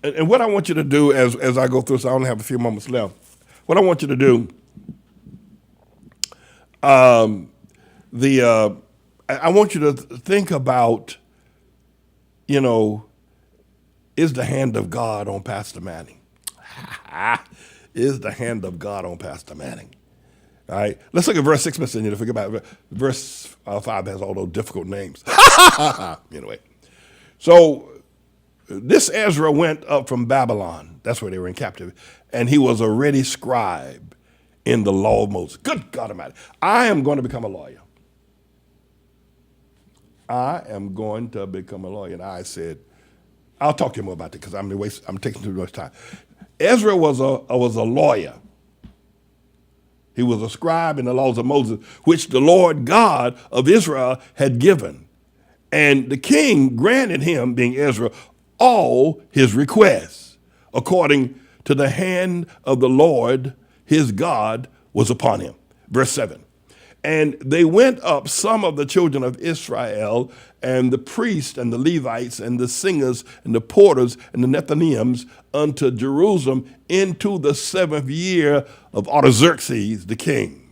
And what I want you to do as I go through, so I only have a few moments left. What I want you to do, I want you to think about, is the hand of God on Pastor Manning? Is the hand of God on Pastor Manning? All right, let's look at verse 6, Mr. Engineer. Forget about it. Verse 5 has all those difficult names. Anyway, so this Ezra went up from Babylon. That's where they were in captivity. And he was a ready scribe in the law of Moses. Good God Almighty. I am going to become a lawyer. I am going to become a lawyer. And I said, I'll talk to you more about that because I'm taking too much time. Ezra was a lawyer. He was a scribe in the laws of Moses, which the Lord God of Israel had given. And the king granted him, being Ezra, all his requests, according to the hand of the Lord his God was upon him. Verse 7. And they went up, some of the children of Israel, and the priests and the Levites and the singers and the porters and the Nethinims unto Jerusalem into the 7th year of Artaxerxes the king.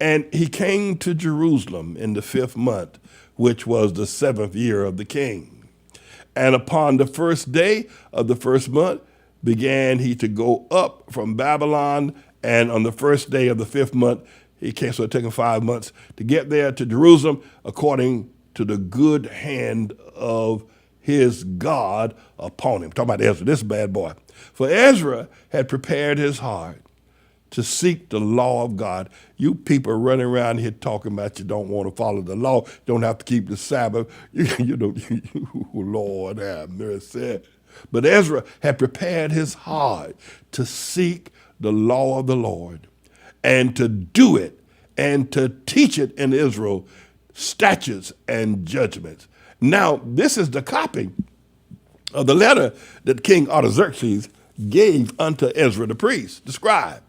And he came to Jerusalem in the 5th month, which was the 7th year of the king. And upon the first day of the 1st month began he to go up from Babylon, and on the first day of the 5th month he came, so it took him 5 months to get there to Jerusalem, according to the good hand of his God upon him. Talking about Ezra, this bad boy. For Ezra had prepared his heart to seek the law of God. You people running around here talking about you don't want to follow the law, don't have to keep the Sabbath. Lord have mercy. But Ezra had prepared his heart to seek the law of the Lord, and to do it, and to teach it in Israel, statutes and judgments. Now, this is the copy of the letter that King Artaxerxes gave unto Ezra the priest, the scribe,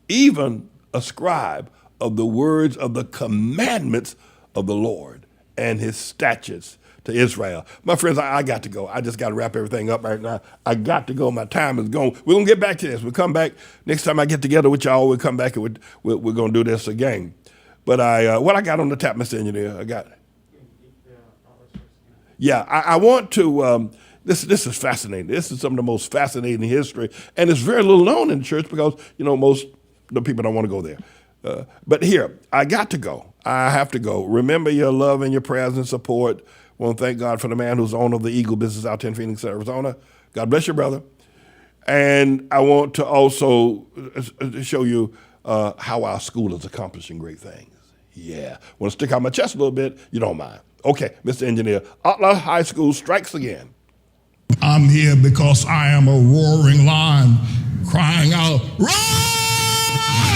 even a scribe of the words of the commandments of the Lord and his statutes to Israel. My friends, I got to go. I just got to wrap everything up right now. I got to go. My time is gone. We're going to get back to this. We'll come back next time I get together with y'all. We'll come back and we're going to do this again. But what I got on the tap, Mr. Engineer, I got. Yeah, I want to. This is fascinating. This is some of the most fascinating history, and it's very little known in the church because most the people don't want to go there. But here, I got to go. I have to go. Remember your love and your prayers and support. I want to thank God for the man who's owner of the Eagle business out there in Phoenix, Arizona. God bless you, brother. And I want to also show you how our school is accomplishing great things. Yeah. Want to stick out my chest a little bit? You don't mind. Okay, Mr. Engineer. Atla High School strikes again. I'm here because I am a roaring lion crying out,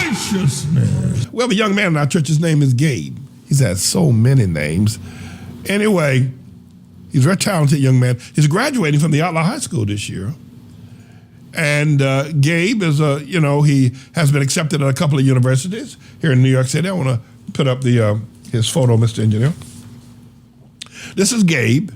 righteousness. We have a young man in our church. His name is Gabe. He's had so many names. Anyway, he's a very talented young man. He's graduating from the Atla High School this year. And Gabe is he has been accepted at a couple of universities here in New York City. I want to put up his photo, Mr. Engineer. This is Gabe,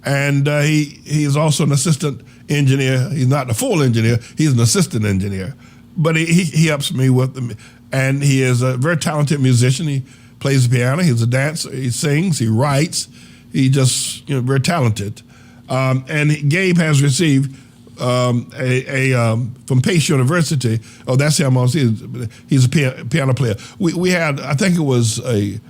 and he is also an assistant engineer. He's not the full engineer. He's an assistant engineer. But he helps me with them. And he is a very talented musician. He plays the piano. He's a dancer. He sings. He writes. He just, very talented. And Gabe has received from Pace University. Oh, that's him. He's a piano player. We had, I think it was a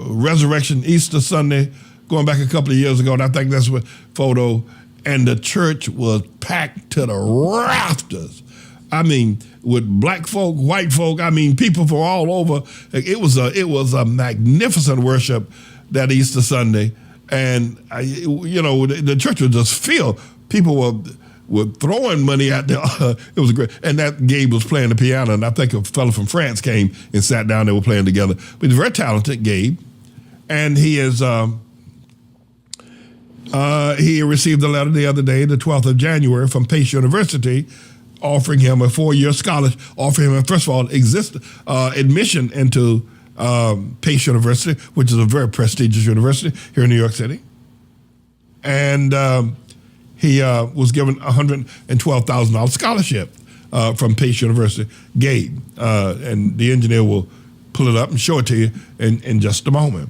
Resurrection Easter Sunday going back a couple of years ago, and I think that's what photo. And the church was packed to the rafters. I mean, with black folk, white folk, people from all over. It was a magnificent worship that Easter Sunday. And, the church was just filled. People were were throwing money at the. It was great, and that Gabe was playing the piano, and I think a fellow from France came and sat down. They were playing together. But he's very talented, Gabe, and he is. He received a letter the other day, the 12th of January, from Pace University, offering him a 4-year scholarship, offering him, first of all, admission into Pace University, which is a very prestigious university here in New York City. And he was given a $112,000 scholarship from Pace University, Gabe. And the engineer will pull it up and show it to you in just a moment.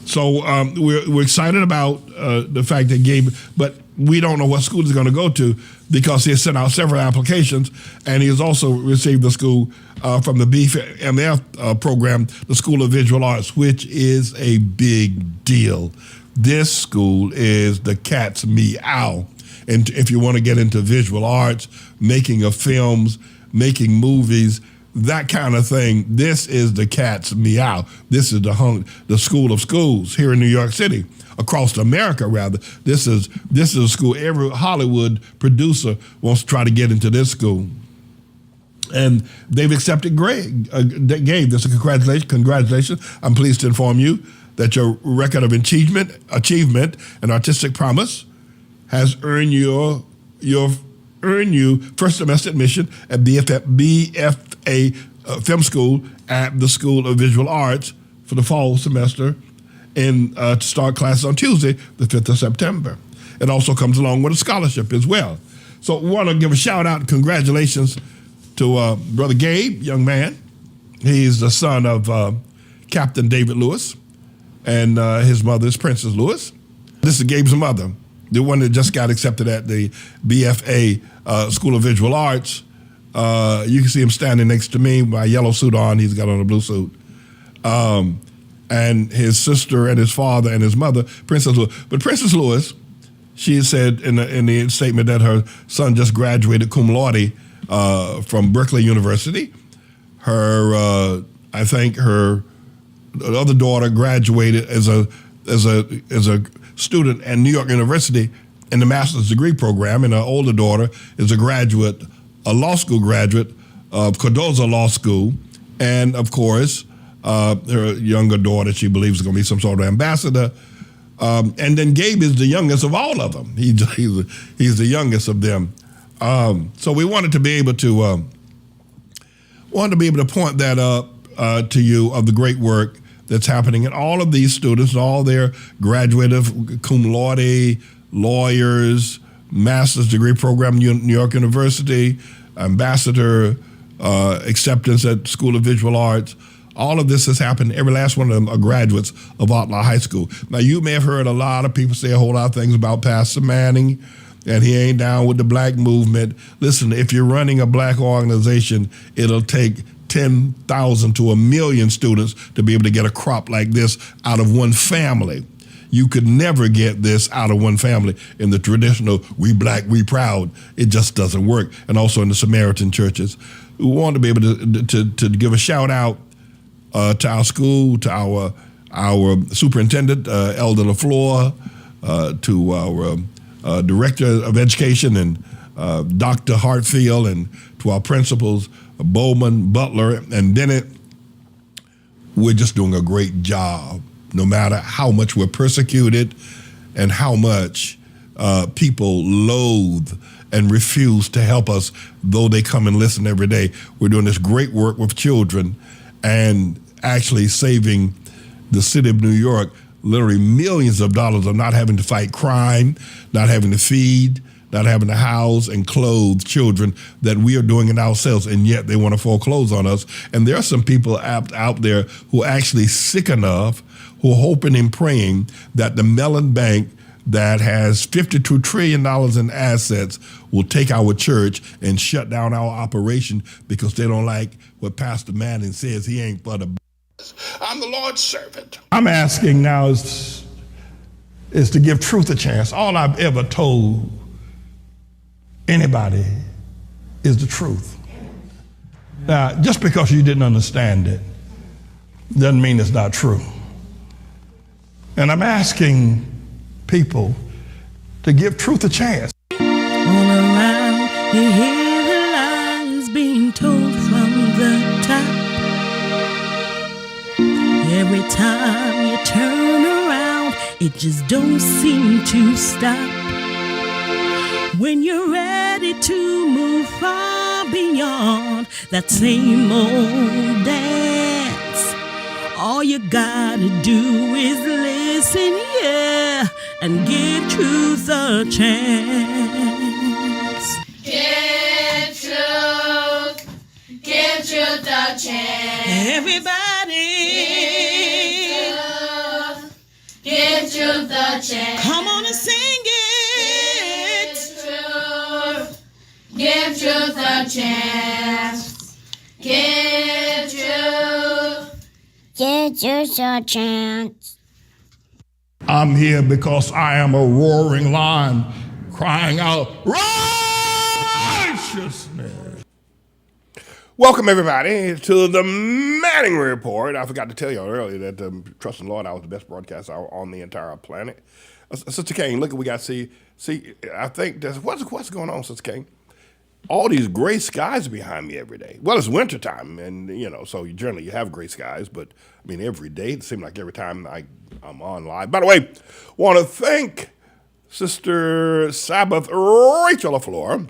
So we're excited about the fact that Gabe, but we don't know what school he's going to go to because he has sent out several applications, and he has also received the school from the BFMF program, the School of Visual Arts, which is a big deal. This school is the cat's meow. And if you want to get into visual arts, making of films, making movies, that kind of thing, this is the cat's meow. This is the school of schools here in New York City, across America rather. This is a school every Hollywood producer wants to try to get into this school. And they've accepted Gabe. This is congratulations. I'm pleased to inform you that your record of achievement and artistic promise has earned you first semester admission at BFA Film School at the School of Visual Arts for the fall semester to start classes on Tuesday, the 5th of September. It also comes along with a scholarship as well. So we want to give a shout out and congratulations to Brother Gabe, young man. He's the son of Captain David Lewis, and his mother is Princess Lewis. This is Gabe's mother, the one that just got accepted at the BFA School of Visual Arts. You can see him standing next to me with my yellow suit on. He's got on a blue suit. And his sister and his father and his mother, Princess Lewis. But Princess Lewis, she said in the statement that her son just graduated cum laude from Berkeley University. I think her other daughter graduated as a student at New York University in the master's degree program, and her older daughter is a law school graduate of Cardozo Law School, and of course, her younger daughter, she believes, is going to be some sort of ambassador. And then Gabe is the youngest of all of them. He's the youngest of them. So we wanted to be able to point that up to you of the great work that's happening. And all of these students, all their graduated cum laude, lawyers, master's degree program, New York University, ambassador, acceptance at School of Visual Arts. All of this has happened. Every last one of them are graduates of Otlaw High School. Now, you may have heard a lot of people say a whole lot of things about Pastor Manning, and he ain't down with the black movement. Listen, if you're running a black organization, it'll take 10,000 to 1 million students to be able to get a crop like this out of one family. You could never get this out of one family in the traditional, we black, we proud. It just doesn't work. And also in the Samaritan churches. We want to be able to give a shout out to our school, to our superintendent, Elder LaFleur, to our director of education, and Dr. Hartfield, and to our principals, Bowman, Butler, and Bennett. We're just doing a great job, no matter how much we're persecuted and how much people loathe and refuse to help us, though they come and listen every day. We're doing this great work with children and actually saving the city of New York literally millions of dollars of not having to fight crime, not having to feed, not having to house and clothe children that we are doing it ourselves, and yet they want to foreclose on us. And there are some people out there who are actually sick enough, who are hoping and praying that the Mellon Bank that has $52 trillion in assets will take our church and shut down our operation because they don't like what Pastor Manning says. He ain't for the I'm the Lord's servant. I'm asking now is to give truth a chance. All I've ever told anybody is the truth. Now, just because you didn't understand it doesn't mean it's not true. And I'm asking people to give truth a chance. All around just don't seem to stop. When you're ready to move far beyond that same old dance, all you gotta do is listen, yeah, and give truth a chance. Give truth a chance. Everybody, give truth a chance. come on and sing it. Give truth a chance. Give truth a chance. I'm here because I am a roaring lion crying out righteousness. Welcome, everybody, to the Manning Report. I forgot to tell y'all earlier that Trust in the Lord, I was the best broadcaster on the entire planet. Sister Kane, look, we got to see, I think that's, what's going on, Sister Kane? All these gray skies behind me every day. Well, it's wintertime, and, so generally you have gray skies, but, every day, it seems like every time I'm on live. By the way, want to thank Sister Sabbath Rachel LaFleur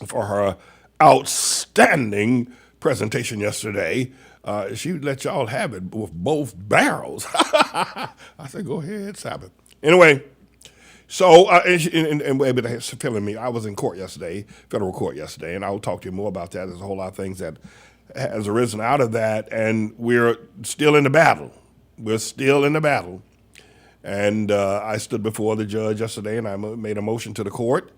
for her outstanding presentation yesterday. She let y'all have it with both barrels. I said, go ahead, Sabbath. Anyway, so, and filling me, I was in court yesterday, federal court yesterday, and I'll talk to you more about that. There's a whole lot of things that has arisen out of that, and we're still in the battle. We're still in the battle. And I stood before the judge yesterday, and I made a motion to the court.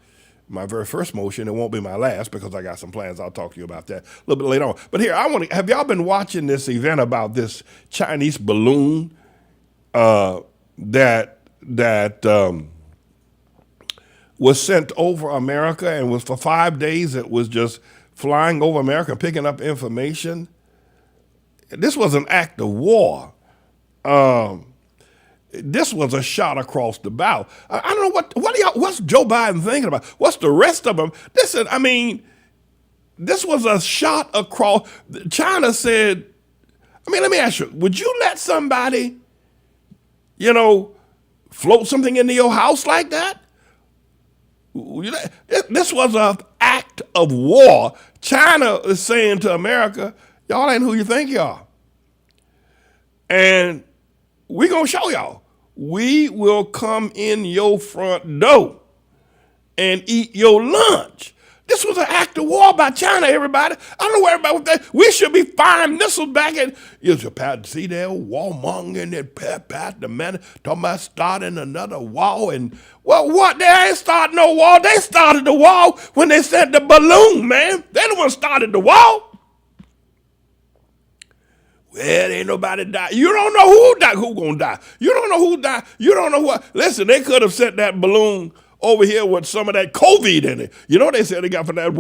My very first motion. It won't be my last because I got some plans. I'll talk to you about that a little bit later on. But here, have y'all been watching this event about this Chinese balloon that was sent over America, and was for 5 days, it was just flying over America, picking up information? This was an act of war. This was a shot across the bow. I don't know what's Joe Biden thinking about? What's the rest of them? Listen, this was a shot across. China said, let me ask you, would you let somebody, float something into your house like that? This was an act of war. China is saying to America, y'all ain't who you think you are. And we're going to show y'all. We will come in your front door and eat your lunch. This was an act of war by China, everybody. I don't know everybody was that. We should be firing missiles back at you. See that warmongering and pat the man talking about starting another war. And what? They ain't starting no war. They started the war when they sent the balloon, man. They the one started the war. Well, ain't nobody die. You don't know who died. Who gonna die? You don't know who died. You don't know what. Listen, they could have sent that balloon over here with some of that COVID in it. They said they got from that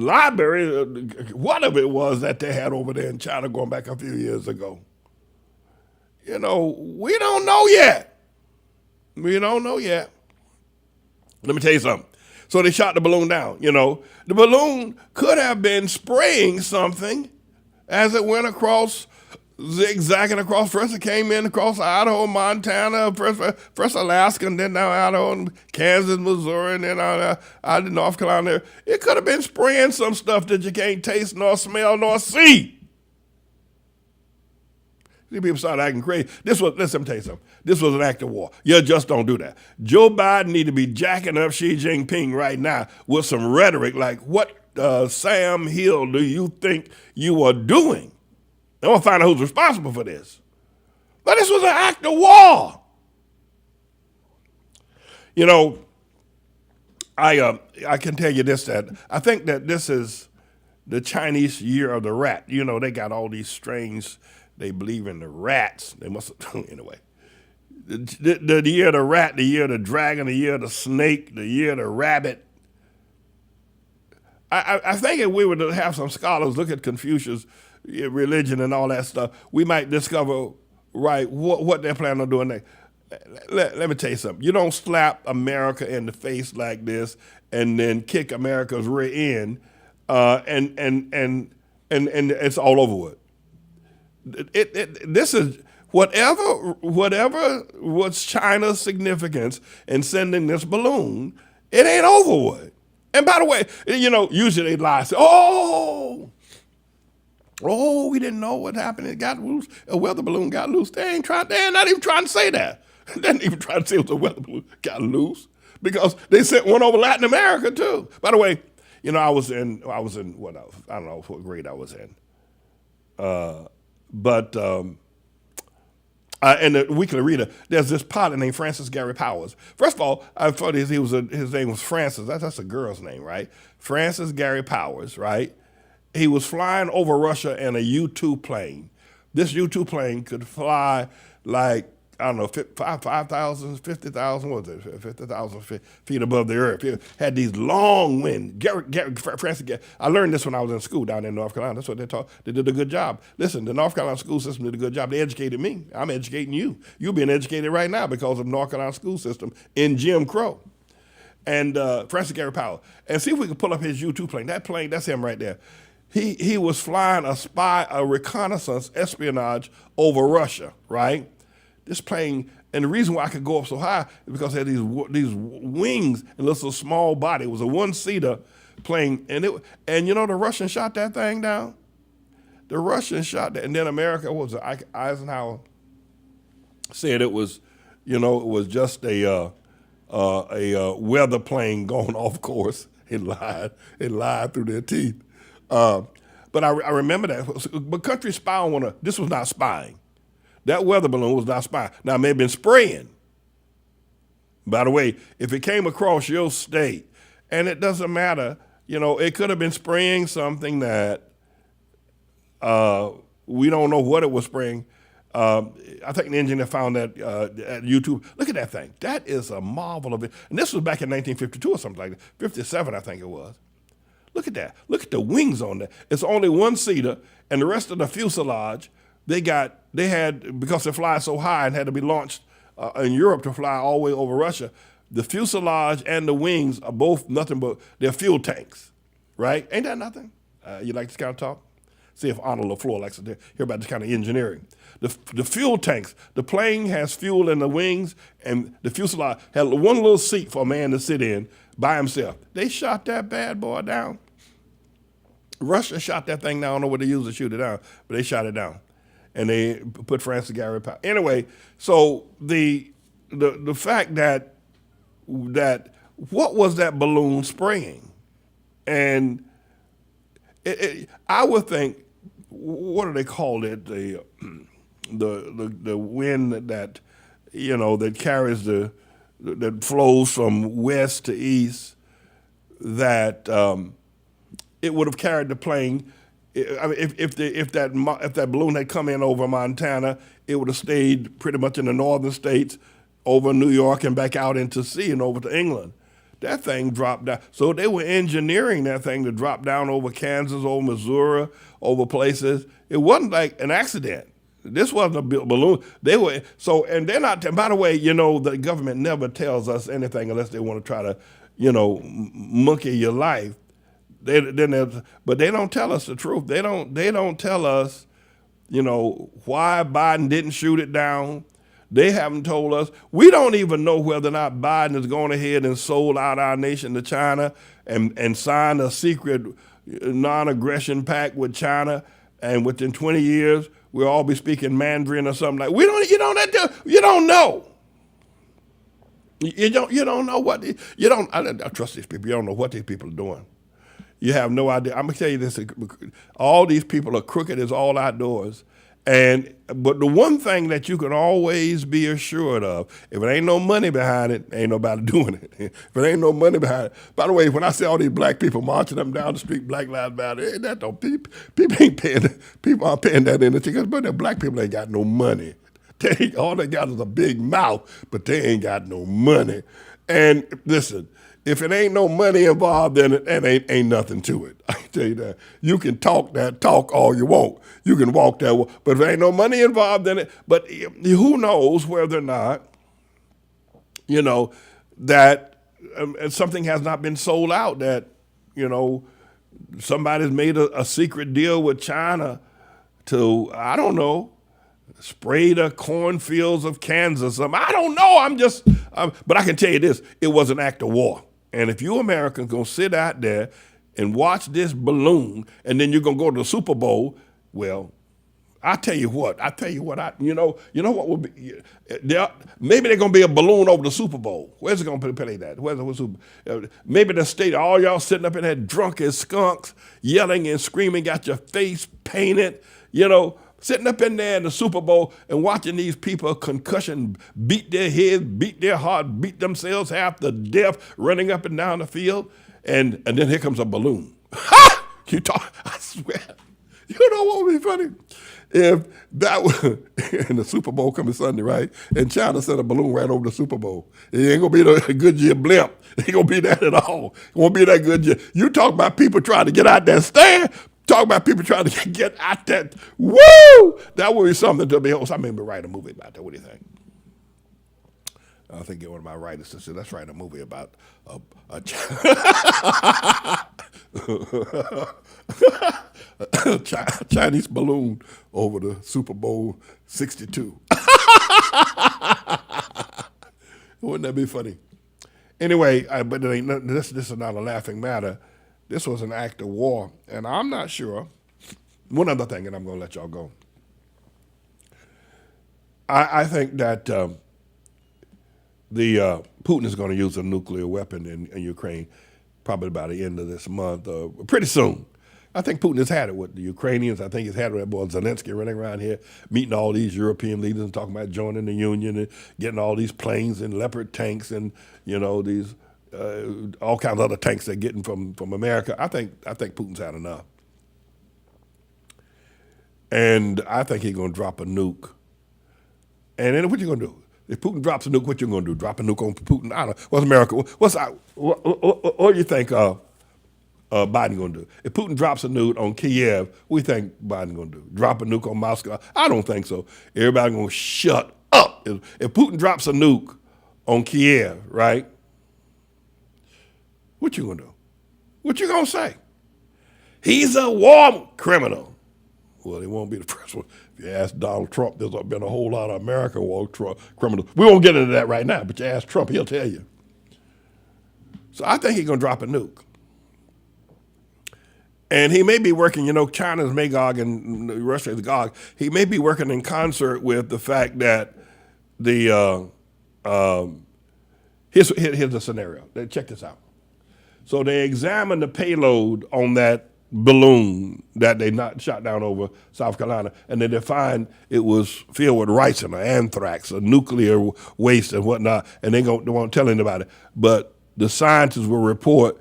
library, whatever it was that they had over there in China going back a few years ago. We don't know yet. We don't know yet. Let me tell you something. So they shot the balloon down, The balloon could have been spraying something as it went across, zigzagging across. First it came in across Idaho, Montana, first Alaska, and then down Idaho, and Kansas, Missouri, and then out of North Carolina. It could have been spraying some stuff that you can't taste, nor smell, nor see. See, people started acting crazy. Let me tell you something. This was an act of war. You just don't do that. Joe Biden need to be jacking up Xi Jinping right now with some rhetoric like, what Sam Hill do you think you are doing? I want to find out who's responsible for this. But this was an act of war. I can tell you this, that I think that this is the Chinese year of the rat. They got all these strange. They believe in the rats. They must have, anyway. The year of the rat, the year of the dragon, the year of the snake, the year of the rabbit. I think if we were to have some scholars look at Confucius' religion and all that stuff, we might discover, what they're planning on doing next. Let me tell you something. You don't slap America in the face like this and then kick America's rear end, and it's all over with. This is whatever was China's significance in sending this balloon, it ain't over with. And by the way, usually they lie. Say, we didn't know what happened. It got loose. A weather balloon got loose. They're not even trying to say that. They ain't even trying to say it was a weather balloon got loose, because they sent one over Latin America too. By the way, I was in I don't know what grade I was in. In the Weekly Reader, there's this pilot named Francis Gary Powers. First of all, I thought his name was Francis. That's a girl's name, right? Francis Gary Powers, right? He was flying over Russia in a U-2 plane. This U-2 plane could fly like, I don't know, 5,000, 50,000, what was it, 50,000 feet above the earth. It had these long winds. I learned this when I was in school down in North Carolina. That's what they taught. They did a good job. Listen, the North Carolina school system did a good job. They educated me. I'm educating you. You're being educated right now because of North Carolina school system in Jim Crow. And Francis Gary Powell. And see if we can pull up his U-2 plane. That plane, that's him right there. He was flying a reconnaissance espionage over Russia, right? This plane, and the reason why I could go up so high is because it had these wings and this little small body. It was a one-seater plane, and the Russians shot that thing down. The Russians shot that, and then America, what was it, Eisenhower said it was, it was just a weather plane going off course. It lied through their teeth. But I remember that. But countries spy on one another. This was not spying. That weather balloon was not spying. Now, it may have been spraying. By the way, if it came across your state, and it doesn't matter, it could have been spraying something that we don't know what it was spraying. I think the engineer found that at YouTube. Look at that thing. That is a marvel of it. And this was back in 1952 or something like that. 57, I think it was. Look at that. Look at the wings on that. It's only one-seater, and the rest of the fuselage, they had, because they fly so high and had to be launched in Europe to fly all the way over Russia, the fuselage and the wings are both nothing but, they're fuel tanks, right? Ain't that nothing? You like this kind of talk? See if Arnold LaFleur likes to hear about this kind of engineering. The fuel tanks, the plane has fuel in the wings, and the fuselage had one little seat for a man to sit in by himself. They shot that bad boy down. Russia shot that thing down. I don't know what they used to shoot it down, but they shot it down. And they put Francis Gary Powell. Anyway, so the fact that what was that balloon spraying? And I would think, what do they call it? The wind that that carries that flows from west to east, that it would have carried the plane. I mean, if that balloon had come in over Montana, it would have stayed pretty much in the northern states, over New York and back out into sea and over to England. That thing dropped down. So they were engineering that thing to drop down over Kansas, over Missouri, over places. It wasn't like an accident. This wasn't a balloon. They were and they're not. By the way, the government never tells us anything unless they want to try to, monkey your life. But they don't tell us the truth. They don't tell us, why Biden didn't shoot it down. They haven't told us. We don't even know whether or not Biden has gone ahead and sold out our nation to China and signed a secret non-aggression pact with China. And within 20 years, we'll all be speaking Mandarin or something like. You don't know. You don't know what I trust these people. You don't know what these people are doing. You have no idea. I'm gonna tell you this: all these people are crooked as all outdoors. But the one thing that you can always be assured of, if it ain't no money behind it, ain't nobody doing it. If it ain't no money behind it. By the way, when I see all these black people marching up down the street, Black Lives Matter, people ain't paying. People aren't paying that anything. But the black people ain't got no money. All they got is a big mouth, but they ain't got no money. And listen, if it ain't no money involved, then it ain't nothing to it. I can tell you that. You can talk all you want. You can walk that way. But if there ain't no money involved, then but who knows whether or not, that something has not been sold out, that, somebody's made a secret deal with China to, I don't know, spray the cornfields of Kansas. I don't know. But I can tell you this: it was an act of war. And if you Americans gonna sit out there and watch this balloon, and then you're gonna go to the Super Bowl, well, I tell you what. You know what would be? Maybe there's gonna be a balloon over the Super Bowl. Where's it gonna play that? Maybe the state, all y'all sitting up in there drunk as skunks, yelling and screaming, got your face painted, sitting up in there in the Super Bowl and watching these people concussion beat their heads, beat their heart, beat themselves half to death, running up and down the field, and then here comes a balloon. Ha! I swear. You know what would be funny? If that was in the Super Bowl coming Sunday, right? And China sent a balloon right over the Super Bowl. It ain't gonna be the Goodyear blimp. It ain't gonna be that at all. It won't be that Goodyear. You talk about people trying to get out that stand. Talk about people trying to get out that. Woo! That would be something to behold. I mean, write a movie about that. What do you think? I think one of my writers said, let's write a movie about a Chinese balloon over the Super Bowl 62. Wouldn't that be funny? Anyway, but this is not a laughing matter. This was an act of war, and I'm not sure. One other thing, and I'm going to let y'all go. I think that Putin is going to use a nuclear weapon in Ukraine probably by the end of this month, pretty soon. I think Putin has had it with the Ukrainians. I think he's had it with that boy Zelensky running around here, meeting all these European leaders and talking about joining the Union and getting all these planes and Leopard tanks and, these all kinds of other tanks they're getting from America. I think Putin's had enough. And I think he's going to drop a nuke. And then what you going to do? If Putin drops a nuke, what you going to do? Drop a nuke on Putin? I don't know. What's America? What do you think Biden going to do? If Putin drops a nuke on Kiev, what do you think Biden going to do? Drop a nuke on Moscow? I don't think so. Everybody going to shut up. If Putin drops a nuke on Kiev, right? What you going to do? What you going to say? He's a war criminal. Well, he won't be the first one. If you ask Donald Trump, there's been a whole lot of American war criminals. We won't get into that right now, but you ask Trump, he'll tell you. So I think he's going to drop a nuke. And he may be working, China's Magog and Russia's Gog. He may be working in concert with the fact that here's the scenario. Check this out. So they examined the payload on that balloon that they shot down over South Carolina, and then they find it was filled with ricin or anthrax or nuclear waste and whatnot, and they won't tell anybody. But the scientists will report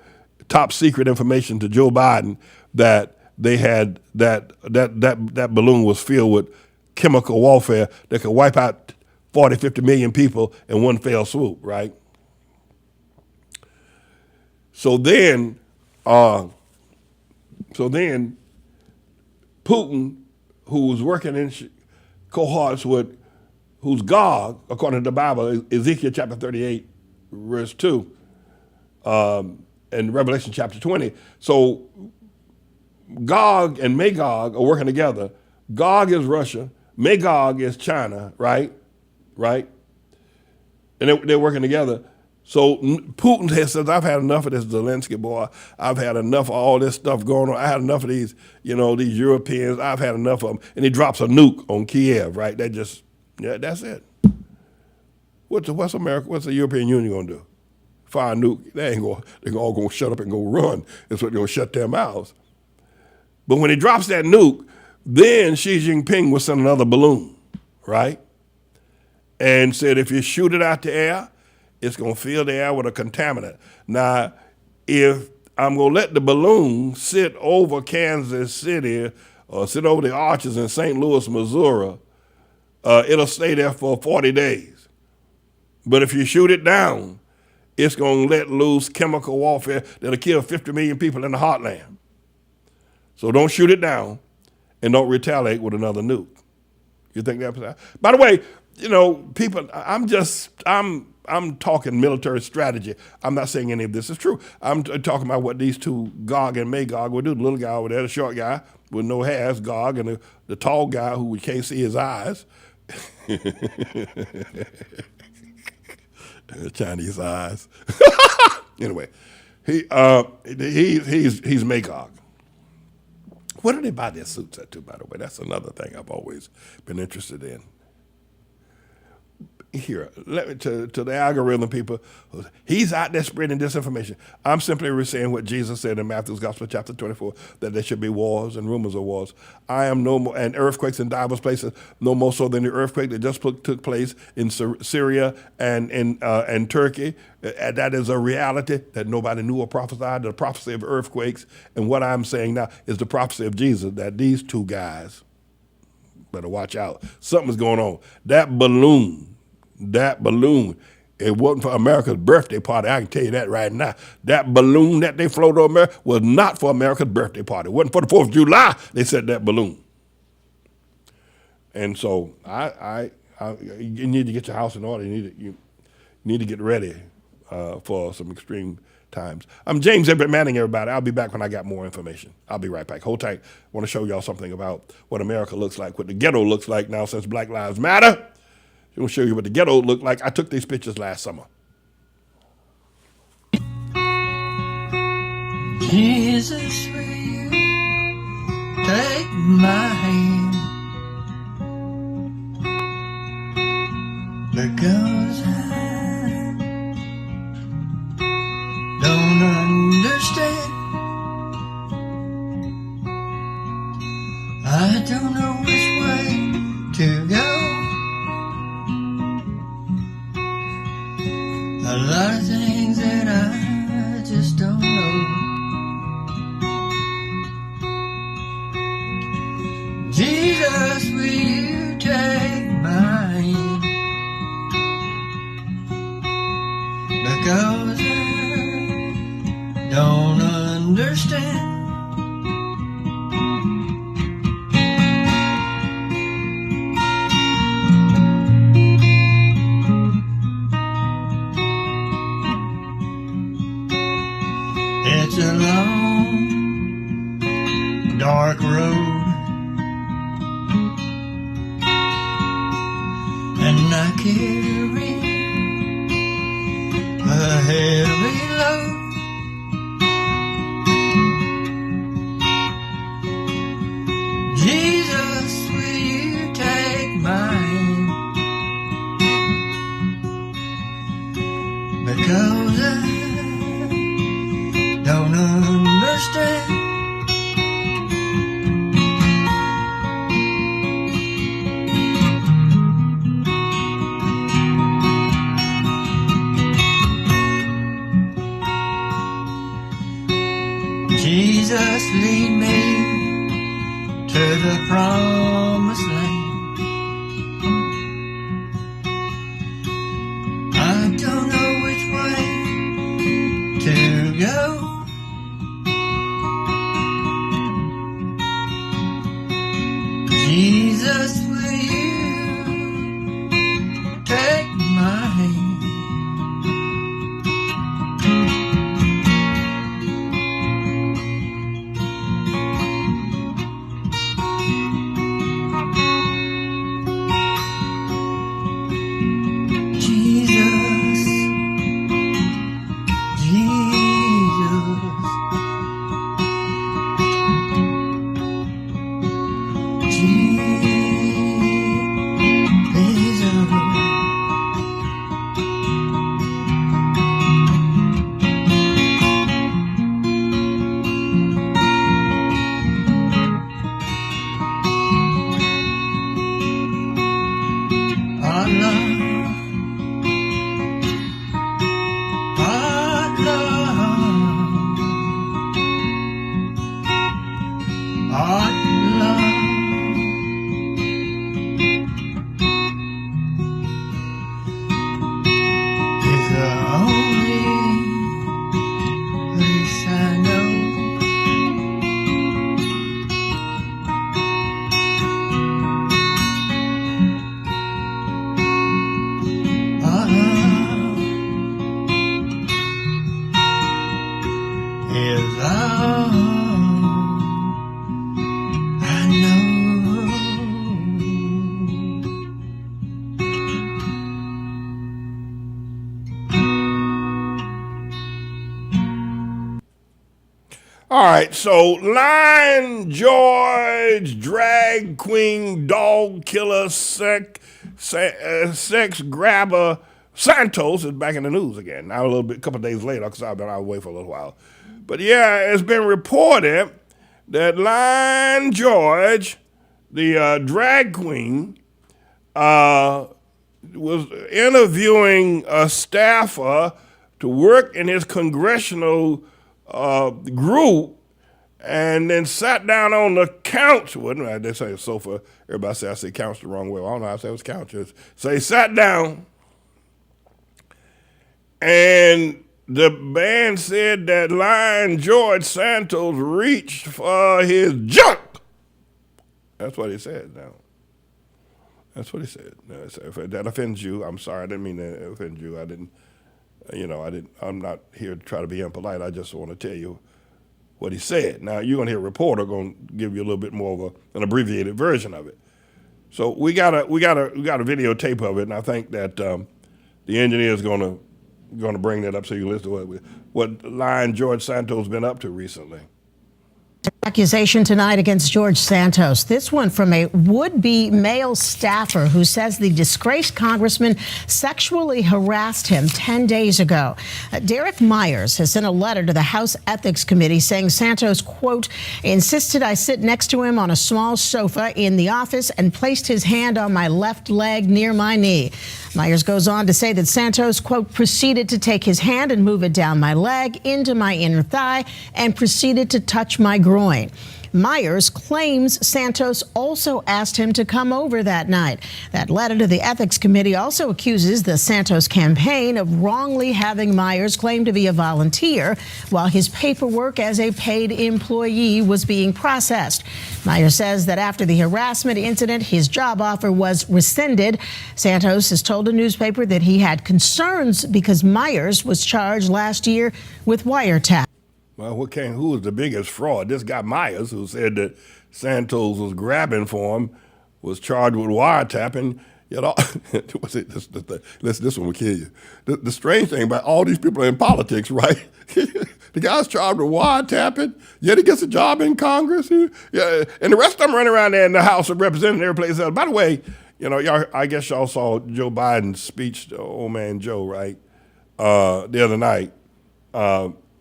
top secret information to Joe Biden that they had that balloon was filled with chemical warfare that could wipe out 40, 50 million people in one fell swoop, right? So then Putin, who was working in cohorts with, who's Gog, according to the Bible, Ezekiel chapter 38, verse 2, and Revelation chapter 20. So Gog and Magog are working together. Gog is Russia, Magog is China, right? And they're working together. So Putin says, I've had enough of this Zelensky boy. I've had enough of all this stuff going on. I had enough of these, these Europeans. I've had enough of them. And he drops a nuke on Kiev, right? That's it. What's the European Union going to do? Fire a nuke? They're all going to shut up and go run. That's what they're going to shut their mouths. But when he drops that nuke, then Xi Jinping will send another balloon, right? And said, if you shoot it out the air, it's going to fill the air with a contaminant. Now, if I'm going to let the balloon sit over Kansas City or sit over the arches in St. Louis, Missouri, it'll stay there for 40 days. But if you shoot it down, it's going to let loose chemical warfare that'll kill 50 million people in the heartland. So don't shoot it down and don't retaliate with another nuke. You think that's... By the way, people, I'm talking military strategy. I'm not saying any of this is true. I'm talking about what these two, Gog and Magog, will do. The little guy over there, the short guy, with no hair, is Gog, and the tall guy who we can't see his eyes, Chinese eyes. Anyway, he's Magog. Where do they buy their suits at, too, by the way? That's another thing I've always been interested in. Here, to the algorithm people, he's out there spreading disinformation. I'm simply saying what Jesus said in Matthew's Gospel, chapter 24, that there should be wars and rumors of wars. I am no more, and earthquakes in diverse places, no more so than the earthquake that just took place in Syria and in Turkey. That is a reality that nobody knew or prophesied, the prophecy of earthquakes. And what I'm saying now is the prophecy of Jesus, that these two guys, better watch out. Something's going on. That balloon, it wasn't for America's birthday party. I can tell you that right now. That balloon that they floated over America was not for America's birthday party. It wasn't for the 4th of July they set that balloon. And so you need to get your house in order. You need to get ready for some extreme times. I'm James Everett Manning, everybody. I'll be back when I got more information. I'll be right back. Hold tight. I want to show y'all something about what America looks like, what the ghetto looks like now since Black Lives Matter. I'm going to show you what the ghetto looked like. I took these pictures last summer. Jesus, will you take my hand? Because I don't understand. I don't know which way to go. A lot of things that I just don't know. Jesus, will you take my hand? Because I don't understand. It's a long, dark road, and I carry a heavy load. Jesus, will you take my hand? Because I don't understand. Jesus, lead me to the promised land. I don't know which way to go. Jesus, will you take my hand? Jesus, All right, so Lion George, drag queen, dog killer, sex grabber Santos is back in the news again. Now a couple of days later, because I've been out away for a little while. But yeah, it's been reported that Lion George, the drag queen, was interviewing a staffer to work in his congressional group, and then sat down on the couch. Well, they say sofa. Everybody say I say couch the wrong way. Well, I don't know how to say it was couch. So he sat down, and the band said that Lion George Santos reached for his junk. That's what he said. Now, that's what he said. If that offends you, I'm sorry. I didn't mean to offend you. I didn't. I'm not here to try to be impolite. I just want to tell you what he said. Now, you're going to hear a reporter going to give you a little bit more of an abbreviated version of it. So we got a videotape of it, and I think that the engineer is going to bring that up so you can listen to what Lion George Santos been up to recently. Accusation tonight against George Santos. This one from a would-be male staffer who says the disgraced congressman sexually harassed him 10 days ago. Derek Myers has sent a letter to the House Ethics Committee saying Santos, quote, insisted I sit next to him on a small sofa in the office and placed his hand on my left leg near my knee. Myers goes on to say that Santos, quote, proceeded to take his hand and move it down my leg into my inner thigh and proceeded to touch my groin. Myers claims Santos also asked him to come over that night. That letter to the Ethics Committee also accuses the Santos campaign of wrongly having Myers claim to be a volunteer while his paperwork as a paid employee was being processed. Myers says that after the harassment incident, his job offer was rescinded. Santos has told a newspaper that he had concerns because Myers was charged last year with wiretap. Well, who was the biggest fraud? This guy Myers, who said that Santos was grabbing for him, was charged with wiretapping. You know, this one will kill you. The strange thing about all these people in politics, right? The guy's charged with wiretapping, yet he gets a job in Congress. Yeah, and the rest of them running around there in the House of Representatives, every place else. By the way, you know, I guess y'all saw Joe Biden's speech to old man Joe, right? The other night.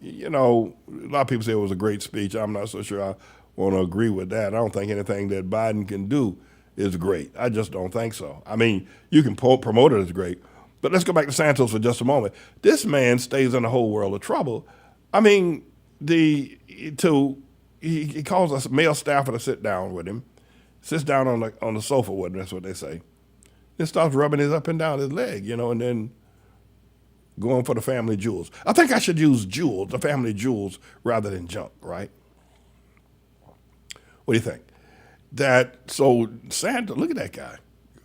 You know, a lot of people say it was a great speech. I'm not so sure I want to agree with that. I don't think anything that Biden can do is great. I just don't think so. I mean, you can promote it as great. But let's go back to Santos for just a moment. This man stays in a whole world of trouble. I mean, he calls us male staffer to sit down with him, sits down on the sofa with him, that's what they say. Then starts rubbing his up and down his leg, you know, and then going for the family jewels. I think I should use jewels, the family jewels, rather than junk, right? What do you think? So Santa, look at that guy.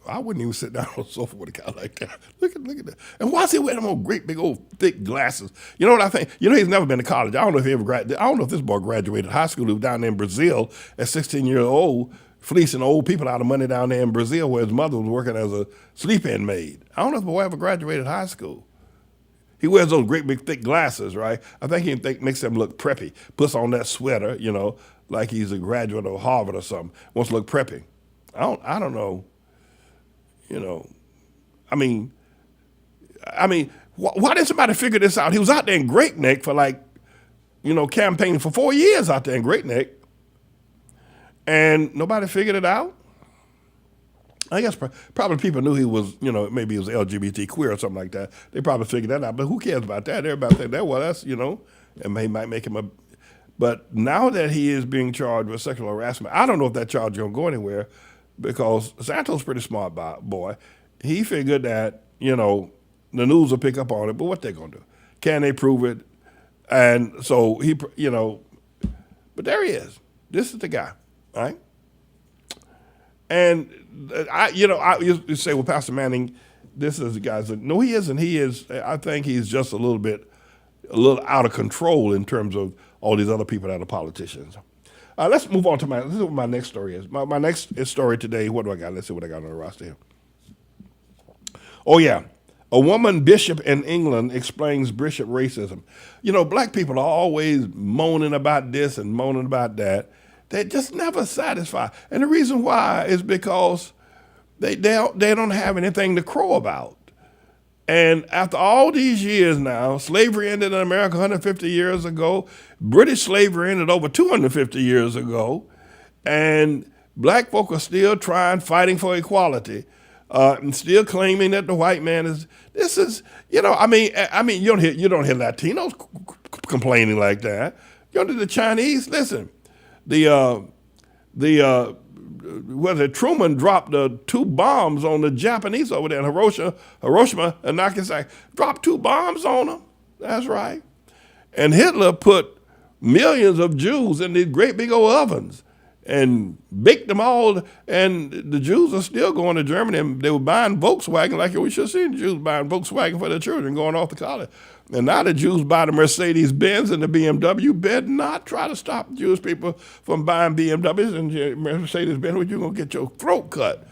I wouldn't even sit down on the sofa with a guy like that. Look at that. And why is he wearing them old great big old thick glasses? You know what I think? You know, he's never been to college. I don't know if he ever graduated. I don't know if this boy graduated high school. He was down there in Brazil at 16 years old, fleecing old people out of money down there in Brazil where his mother was working as a sleep-in maid. I don't know if the boy ever graduated high school. He wears those great big thick glasses, right? I think he makes him look preppy. Puts on that sweater, you know, like he's a graduate of Harvard or something. Wants to look preppy. I don't know. You know, I mean, why didn't somebody figure this out? He was out there in Great Neck for campaigning for 4 years out there in Great Neck, and nobody figured it out. I guess probably people knew he was, you know, maybe he was LGBT queer or something like that. They probably figured that out, but who cares about that? Everybody think that, well, that's, you know, and they might make him a. But now that he is being charged with sexual harassment, I don't know if that charge is going to go anywhere because Santos' pretty smart boy. He figured that, you know, the news will pick up on it, but what they going to do? Can they prove it? And so he, you know, but there he is. This is the guy, all right? And you say, well, Pastor Manning, this is the guy. No, he isn't. He is. I think he's just a little out of control in terms of all these other people that are politicians. Let's move on to this is what my next story is. My next story today. What do I got? Let's see what I got on the roster here. Oh yeah, A woman bishop in England explains bishop racism. You know, black people are always moaning about this and moaning about that. They're just never satisfied. And the reason why is because they don't have anything to crow about. And after all these years now, slavery ended in America 150 years ago. British slavery ended over 250 years ago. And black folk are still fighting for equality, and still claiming that the white man is. This is, you know, I mean, you don't hear Latinos complaining like that. You don't hear the Chinese. Listen, Truman dropped 2 bombs on the Japanese over there in Hiroshima and Nagasaki. Dropped 2 bombs on them. That's right. And Hitler put millions of Jews in these great big old ovens and baked them all. And the Jews are still going to Germany, and they were buying Volkswagen, like we should have seen Jews buying Volkswagen for their children going off to college. And now the Jews buy the Mercedes-Benz and the BMW. You better not try to stop Jewish people from buying BMWs and Mercedes-Benz, or you're going to get your throat cut.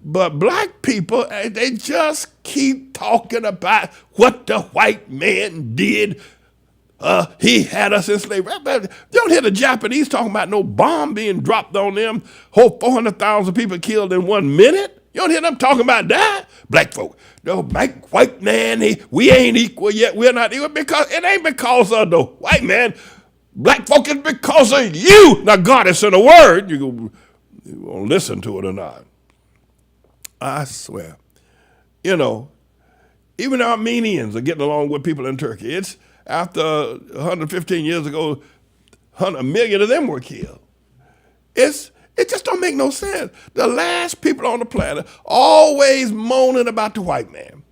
But black people, they just keep talking about what the white man did. He had us in slavery. You don't hear the Japanese talking about no bomb being dropped on them. Whole 400,000 people killed in 1 minute. You don't hear them talking about that. Black folk, the black white man, we ain't equal yet. We're not equal because it ain't because of the white man. Black folk is because of you. Now God has sent a word. You gonna listen to it or not? I swear. You know, even Armenians are getting along with people in Turkey. It's after 115 years ago, 100 million of them were killed. It just don't make no sense. The last people on the planet always moaning about the white man.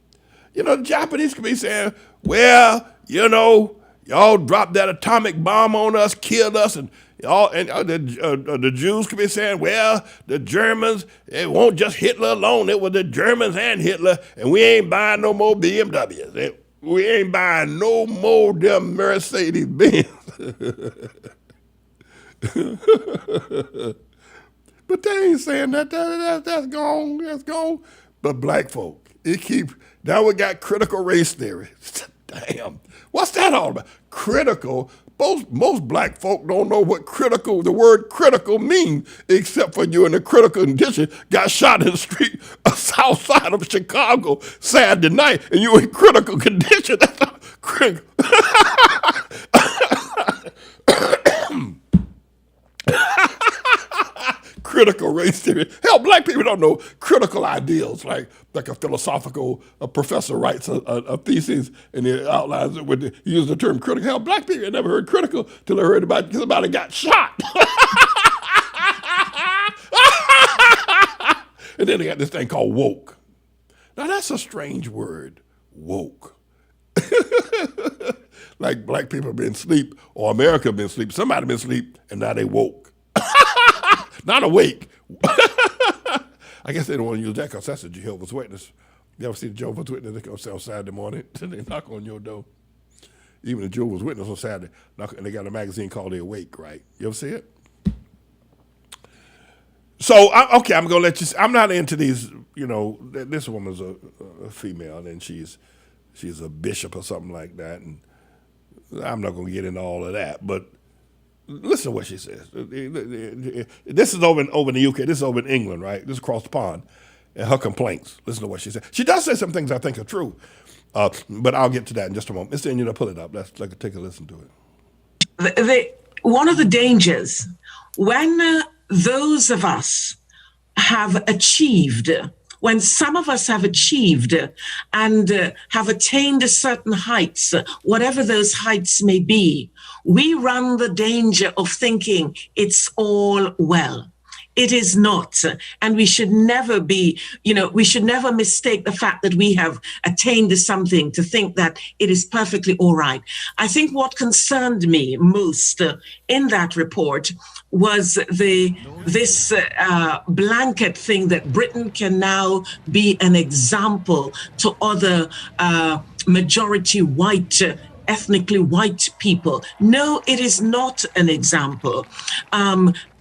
You know, the Japanese could be saying, well, you know, y'all dropped that atomic bomb on us, killed us, and the Jews could be saying, well, the Germans, it won't just Hitler alone. It was the Germans and Hitler, and we ain't buying no more BMWs. We ain't buying no more them Mercedes-Benz. But they ain't saying that. That's gone. That's gone. But black folk, now we got critical race theory. Damn. What's that all about? Critical. Most black folk don't know what the word critical means, except for you in a critical condition, got shot in the street south side of Chicago Saturday night, and you in critical condition. That's not critical. Critical race theory. Hell, black people don't know critical ideals, like a philosophical professor writes a thesis and he outlines it he uses the term critical. Hell, black people had never heard critical till they heard about because somebody got shot. And then they got this thing called woke. Now that's a strange word, woke. Like black people have been asleep, or America been asleep. Somebody been asleep, and now they woke. Not awake. I guess they don't want to use that because that's a Jehovah's Witness. You ever see the Jehovah's Witness? They come on Saturday morning and they knock on your door. Even the Jehovah's Witness on Saturday, and they got a magazine called The Awake, right? You ever see it? So, I'm going to let you see. I'm not into these, you know, this woman's a female and she's a bishop or something like that. And I'm not going to get into all of that, but listen to what she says. This is over in the UK. This is over in England, right? This is across the pond. And her complaints. Listen to what she said. She does say some things I think are true, but I'll get to that in just a moment. Mr. Inyo, pull it up. Let's take a listen to it. One of the dangers when those of us have achieved, when some of us have achieved and have attained certain heights, whatever those heights may be, we run the danger of thinking it's all well. It is not. And we should never we should never mistake the fact that we have attained to something to think that it is perfectly all right. I think what concerned me most in that report was this blanket thing that Britain can now be an example to other majority white ethnically white people. No, it is not an example.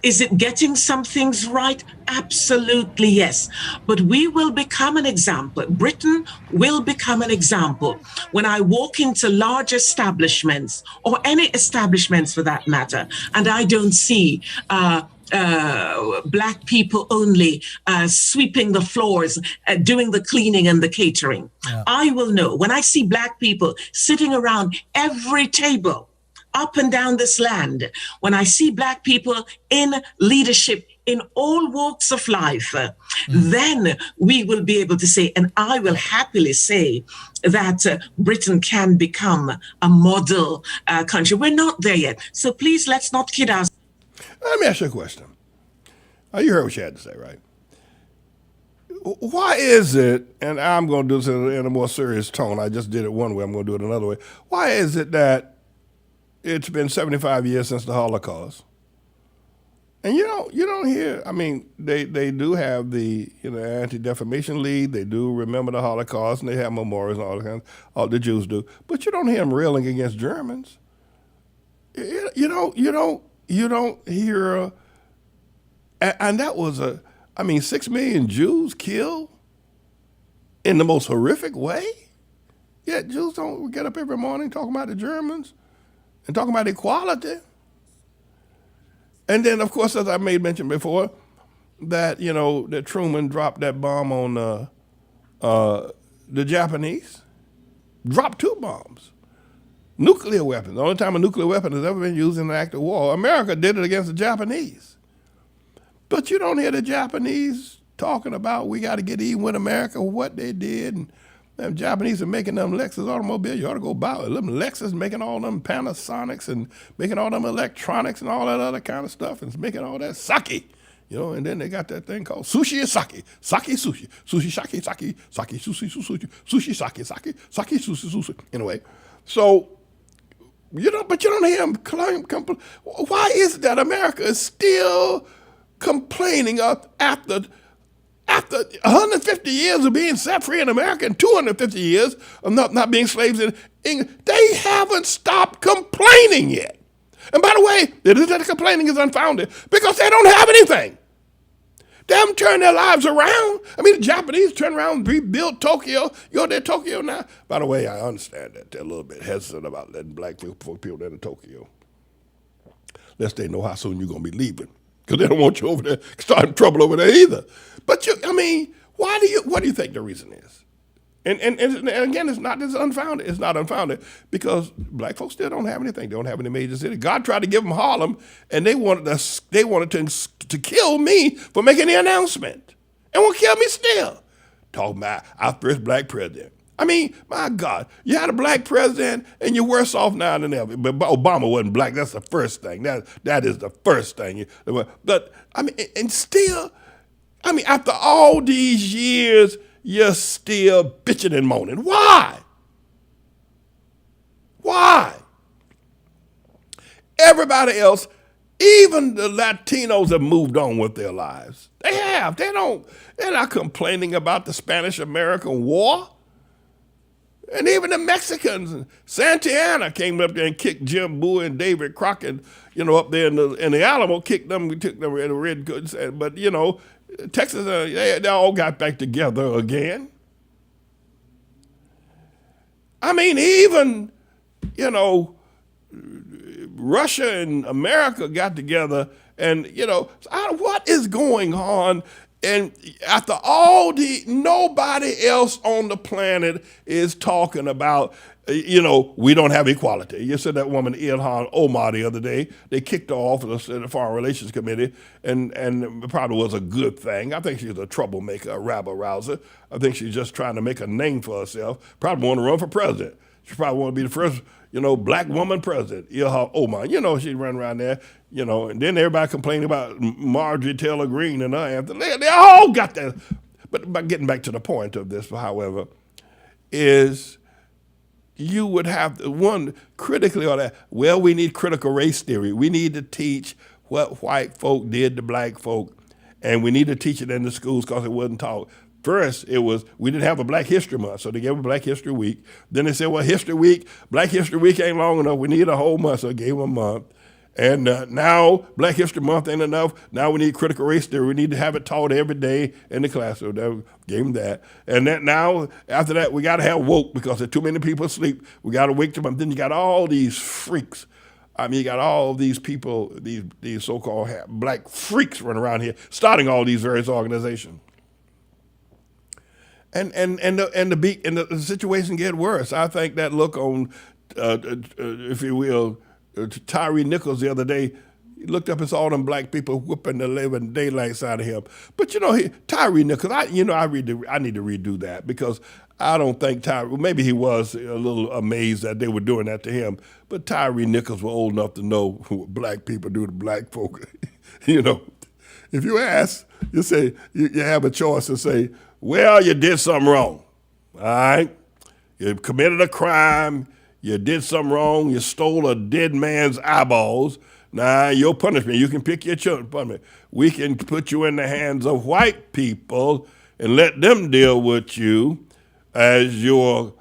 Is it getting some things right? Absolutely, yes. But we will become an example. Britain will become an example when I walk into large establishments, or any establishments for that matter, and I don't see Black people only sweeping the floors, doing the cleaning and the catering. Yeah. I will know when I see Black people sitting around every table up and down this land, when I see Black people in leadership in all walks of life, then we will be able to say, and I will happily say, that Britain can become a model country. We're not there yet. So please, let's not kid ourselves. Let me ask you a question. You heard what she had to say, right? Why is it, and I'm going to do this in a more serious tone, I just did it one way, I'm going to do it another way. Why is it that it's been 75 years since the Holocaust, and you don't hear, I mean, they do have the Anti-Defamation League, they do remember the Holocaust, and they have memorials and all that kind of, all the Jews do, but you don't hear them railing against Germans. You don't hear, and that was 6 million Jews killed in the most horrific way. Yet Jews don't get up every morning talking about the Germans and talking about equality. And then, of course, as I made mention before, that that Truman dropped that bomb on the Japanese, dropped 2 bombs. Nuclear weapons. The only time a nuclear weapon has ever been used in an act of war. America did it against the Japanese. But you don't hear the Japanese talking about we got to get even with America, what they did. And them Japanese are making them Lexus automobiles. You ought to go buy them Lexus, making all them Panasonics and making all them electronics and all that other kind of stuff, and making all that sake. And then they got that thing called sushi and sake. Sake sushi. Sushi sake, sake, sake sushi, sushi, sushi sake, sake, sake sushi, sushi. Anyway, so but you don't hear them complain. Why is it that America is still complaining after 150 years of being set free in America and 250 years of not being slaves in England? They haven't stopped complaining yet. And by the way, the complaining is unfounded because they don't have anything. They haven't turned their lives around. The Japanese turned around and rebuilt Tokyo. You're there, Tokyo now. By the way, I understand that they're a little bit hesitant about letting Black people into Tokyo, lest they know how soon you're going to be leaving, because they don't want you over there starting trouble over there either. But what do you think the reason is? And again, it's not unfounded. It's not unfounded because Black folks still don't have anything. They don't have any major city. God tried to give them Harlem, and they wanted to kill me for making the announcement, and will kill me still. Talking about our first Black president. My God, you had a Black president, and you're worse off now than ever. But Obama wasn't Black. That's the first thing. That is the first thing. But and still, after all these years, you're still bitching and moaning. Why? Why? Everybody else, even the Latinos, have moved on with their lives. They have. They're not complaining about the Spanish-American War. And even the Mexicans, Santana came up there and kicked Jim Bowie and David Crockett, up there in the Alamo, kicked them, took them in the red goods. But, Texas, they all got back together again. Even, Russia and America got together, and, what is going on? And after nobody else on the planet is talking about, we don't have equality. You said that woman Ilhan Omar the other day, they kicked her off of the Foreign Relations Committee, and it probably was a good thing. I think she's a troublemaker, a rabble-rouser. I think she's just trying to make a name for herself. Probably want to run for president. She probably want to be the first, Black woman president, Ilhan Omar. She'd run around there, and then everybody complaining about Marjorie Taylor Greene and her anthem. They all got that. But by getting back to the point of this, however, is you would have one critically on that. Well, we need critical race theory. We need to teach what white folk did to Black folk, and we need to teach it in the schools because it wasn't taught. First, we didn't have a Black History Month, so they gave a Black History Week. Then they said, well, Black History Week ain't long enough. We need a whole month, so they gave them a month. And now Black History Month ain't enough. Now we need critical race theory. We need to have it taught every day in the class. So that gave them that. And then now, after that, we got to have woke because there are too many people asleep. We got to wake them up. Then you got all these freaks. I mean, you got all these people, these so-called black freaks running around here, starting all these various organizations. And the situation get worse. I think that look on, if you will, Tyree Nichols the other day, he looked up and saw all them black people whooping the living daylights out of him. But Tyree Nichols, I need to redo that because I don't think Tyree, maybe he was a little amazed that they were doing that to him, but Tyree Nichols was old enough to know what black people do to black folk. If you ask, you say, you have a choice to say, well, you did something wrong, all right? You committed a crime, you did something wrong, you stole a dead man's eyeballs. Now, your punishment, you can pick your punishment. We can put you in the hands of white people and let them deal with you as your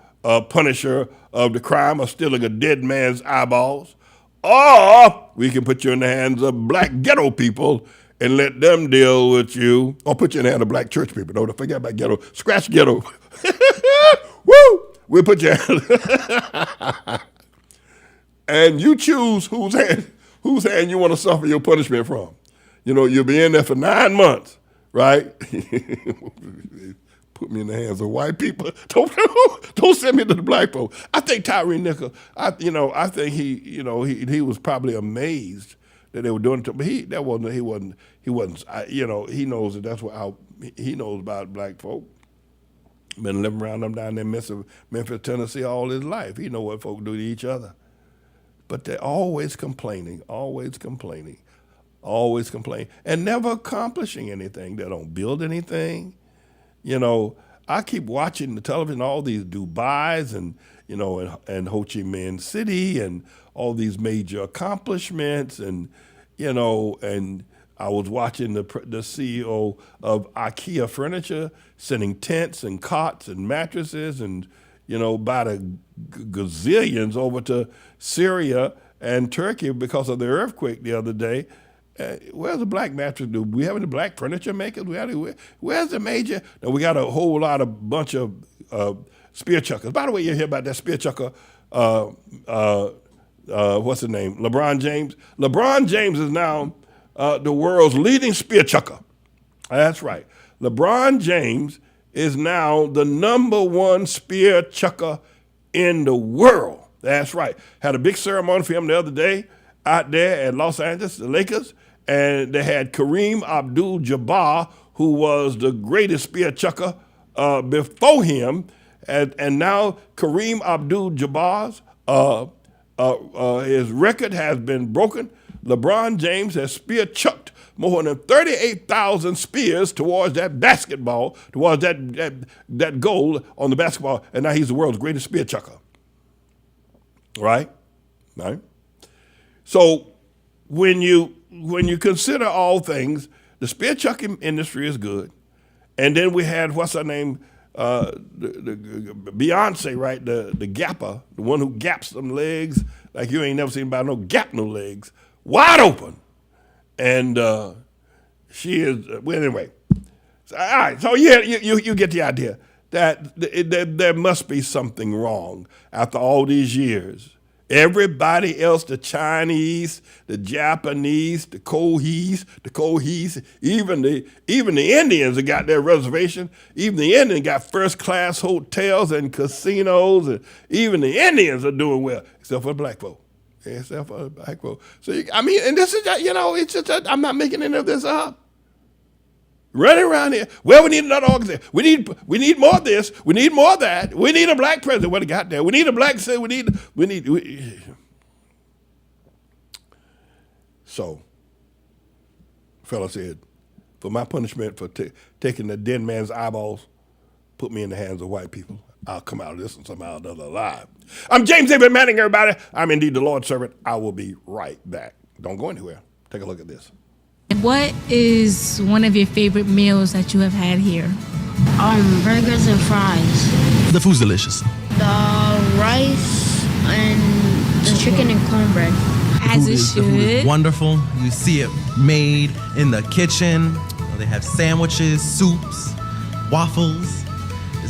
punisher of the crime of stealing a dead man's eyeballs. Or we can put you in the hands of black ghetto people and let them deal with you. Or put you in the hands of black church people. Don't forget about ghetto. Scratch ghetto. Woo! We'll put you and you choose whose hand you want to suffer your punishment from. You'll be in there for 9 months, right? Put me in the hands of white people. Don't send me to the black folks. I think Tyree Nichols, I think he was probably amazed that they were doing it to him. But he wasn't. He knows that that's how he knows about black folk. Been living around them down there in Memphis, Tennessee all his life. He know what folk do to each other. But they're always complaining, and never accomplishing anything. They don't build anything. I keep watching the television, all these Dubais and Ho Chi Minh City and all these major accomplishments and I was watching the CEO of IKEA Furniture sending tents and cots and mattresses and by the gazillions over to Syria and Turkey because of the earthquake the other day. Where's the black mattress? Do we have any black furniture makers? Where's the major? No, we got a whole bunch of spear chuckers. By the way, you hear about that spear chucker, what's his name? LeBron James. LeBron James is now the world's leading spear chucker. That's right. LeBron James is now the #1 spear chucker in the world. That's right. Had a big ceremony for him the other day out there at Los Angeles, the Lakers, and they had Kareem Abdul-Jabbar, who was the greatest spear chucker before him, and now Kareem Abdul-Jabbar's his record has been broken. LeBron James has spear chucked more than 38,000 spears towards that basketball, towards that goal on the basketball, and now he's the world's greatest spear chucker. Right? So when you consider all things, the spear chucking industry is good. And then we had, what's her name, the Beyonce, right? The gapper, the one who gaps them legs like you ain't never seen anybody gap no legs, wide open. And she is, well, anyway. So, all right, so yeah, you get the idea that there must be something wrong after all these years. Everybody else, the Chinese, the Japanese, the Kohis, even the Indians have got their reservation. Even the Indians got first-class hotels and casinos, and even the Indians are doing well, except for the black folk. So, and this is, it's just, I'm not making any of this up. Running around here, well, we need another organization. We need more of this. We need more of that. We need a black president. What got there? We need a black city. We need. So, the fellow said, for my punishment for taking the dead man's eyeballs, put me in the hands of white people. I'll come out of this and somehow or another alive. I'm James David Manning, everybody. I'm indeed the Lord's servant. I will be right back. Don't go anywhere. Take a look at this. What is one of your favorite meals that you have had here? Burgers and fries. The food's delicious. The rice and the chicken and cornbread. As it The food is should. wonderful. You see it made in the kitchen. They have sandwiches, soups, waffles.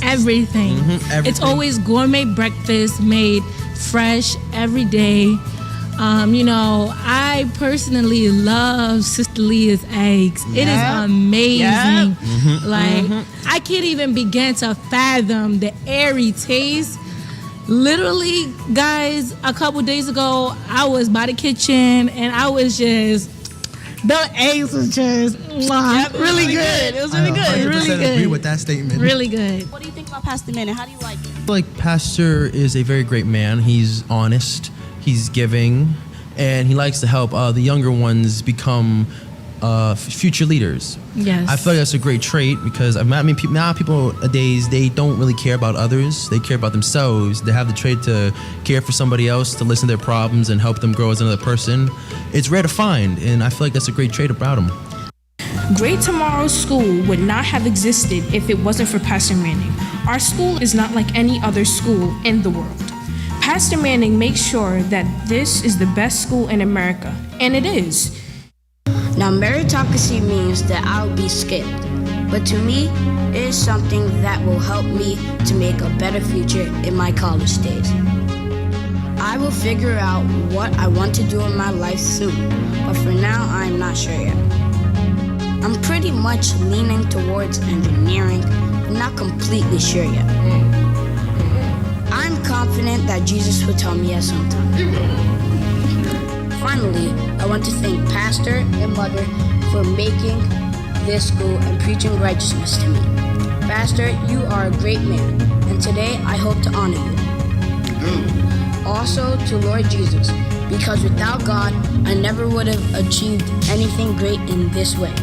Everything. Everything. It's always gourmet breakfast made fresh every day. I personally love Sister Leah's eggs. It is amazing. I can't even begin to fathom the airy taste. Literally, guys, a couple days ago, I was by the kitchen and I was just, the eggs was just really good. It was really good. Really agree good. with that statement. Really good. What do you think about Pastor Manning? How do you like it? I feel like Pastor is a very great man. He's honest, he's giving, and he likes to help the younger ones become future leaders. Yes. I feel like that's a great trait because now people nowadays, they don't really care about others. They care about themselves. They have the trait to care for somebody else, to listen to their problems and help them grow as another person. It's rare to find, and I feel like that's a great trait about him. Great Tomorrow School would not have existed if it wasn't for Pastor Manning. Our school is not like any other school in the world. Pastor Manning makes sure that this is the best school in America, and it is. Now, meritocracy means that I'll be skipped, but to me, it is something that will help me to make a better future in my college days. I will figure out what I want to do in my life soon, but for now, I'm not sure yet. I'm pretty much leaning towards engineering, but not completely sure yet. I'm confident that Jesus will tell me at some time. Finally, I want to thank Pastor and Mother for making this school and preaching righteousness to me. Pastor, you are a great man, and today I hope to honor you. Also to Lord Jesus, because without God, I never would have achieved anything great in this way.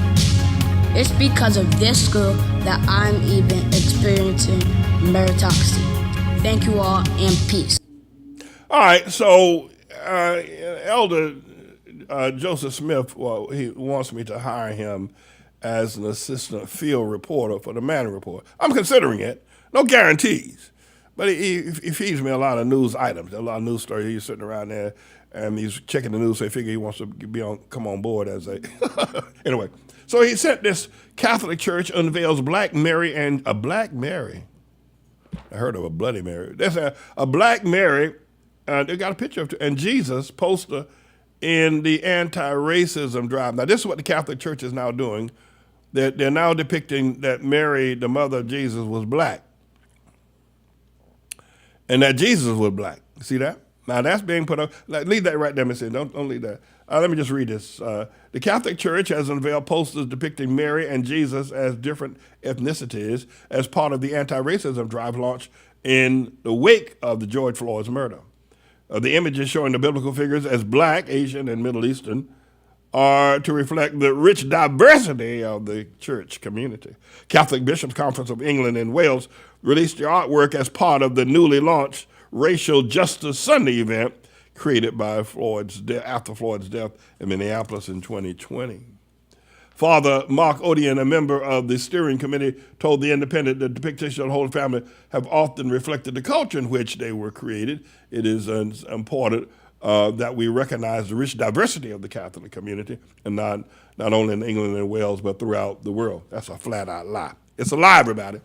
It's because of this school that I'm even experiencing meritocracy. Thank you all, and peace. All right, so Elder Joseph Smith, he wants me to hire him as an assistant field reporter for the Manning Report. I'm considering it. No guarantees. But he feeds me a lot of news items, a lot of news stories. He's sitting around there and he's checking the news, so he figure he wants to come on board as a anyway. So he said this Catholic Church unveils Black Mary and a Black Mary. I heard of a Bloody Mary. There's a Black Mary. They got a picture of and Jesus poster in the anti-racism drive. Now, this is what the Catholic Church is now doing. They're now depicting that Mary, the mother of Jesus, was black. And that Jesus was black. See that? Now, that's being put up. Leave that right there, Miss. Don't leave that. Let me just read this. The Catholic Church has unveiled posters depicting Mary and Jesus as different ethnicities as part of the anti-racism drive launched in the wake of the George Floyd's murder. The images showing the biblical figures as black, Asian, and Middle Eastern are to reflect the rich diversity of the church community. Catholic Bishops' Conference of England and Wales released the artwork as part of the newly launched Racial Justice Sunday event created by after Floyd's death in Minneapolis in 2020. Father Mark Odian, a member of the steering committee, told The Independent that depictions of the Holy Family have often reflected the culture in which they were created. It is important that we recognize the rich diversity of the Catholic community, and not only in England and Wales, but throughout the world. That's a flat-out lie. It's a lie, everybody.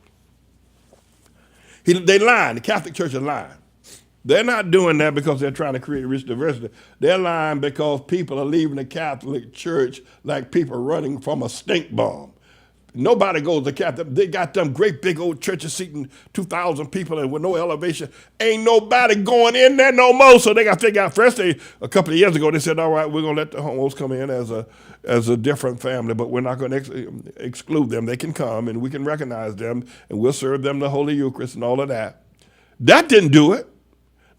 They lying. The Catholic Church is lying. They're not doing that because they're trying to create rich diversity. They're lying because people are leaving the Catholic Church like people running from a stink bomb. Nobody goes to Catholic. They got them great big old churches seating 2,000 people and with no elevation. Ain't nobody going in there no more. So they got to figure out first. A couple of years ago, they said, all right, we're going to let the homos come in as a different family, but we're not going to exclude them. They can come and we can recognize them and we'll serve them the Holy Eucharist and all of that. That didn't do it.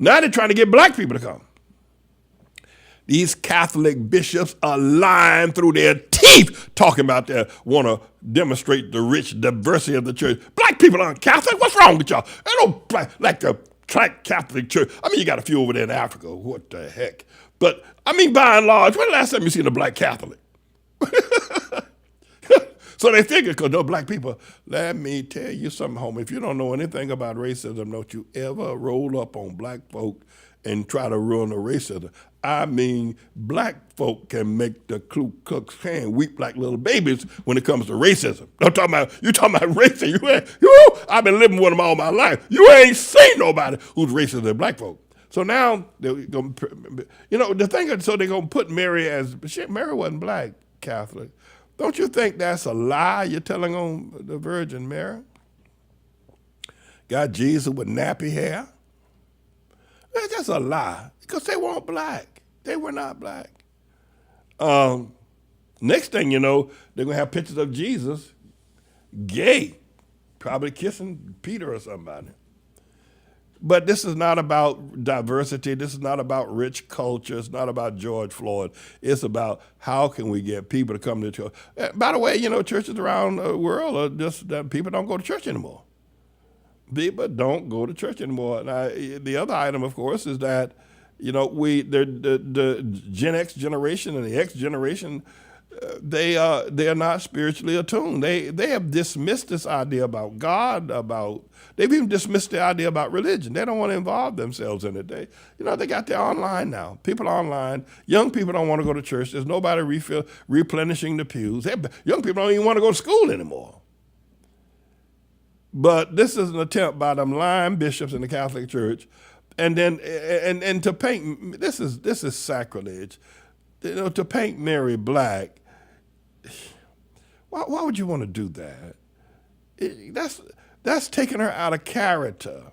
Now they're trying to get black people to come. These Catholic bishops are lying through their teeth talking about they want to demonstrate the rich diversity of the church. Black people aren't Catholic. What's wrong with y'all? They don't like the Catholic church. I mean, you got a few over there in Africa. What the heck? But, I mean, by and large, when the last time you seen a black Catholic? So they figure, because those black people, let me tell you something, homie. If you don't know anything about racism, don't you ever roll up on black folk and try to ruin the racism. I mean, black folk can make the Ku Klux Klan weep like little babies when it comes to racism. I'm talking about, you talking about racism. I've been living with them all my life. You ain't seen nobody who's racist than black folk. So now, they're going the thing is, so they're going to put Mary as, Mary wasn't black Catholic. Don't you think that's a lie you're telling on the Virgin Mary? Got Jesus with nappy hair? That's just a lie, because they weren't black. They were not black. Next thing you know, they're going to have pictures of Jesus gay, probably kissing Peter or somebody. But this is not about diversity. This is not about rich culture. It's not about George Floyd. It's about how can we get people to come to church. By the way, churches around the world are just that people don't go to church anymore. People don't go to church anymore. Now, the other item, of course, is that the Gen X generation and the X generation, they are not spiritually attuned. They have dismissed this idea about God. They've even dismissed the idea about religion. They don't want to involve themselves in it. They got their online now. People are online. Young people don't want to go to church. There's nobody replenishing the pews. Young people don't even want to go to school anymore. But this is an attempt by them lying bishops in the Catholic Church, and then and to paint, this is sacrilege, to paint Mary black. Why would you want to do that? That's taking her out of character.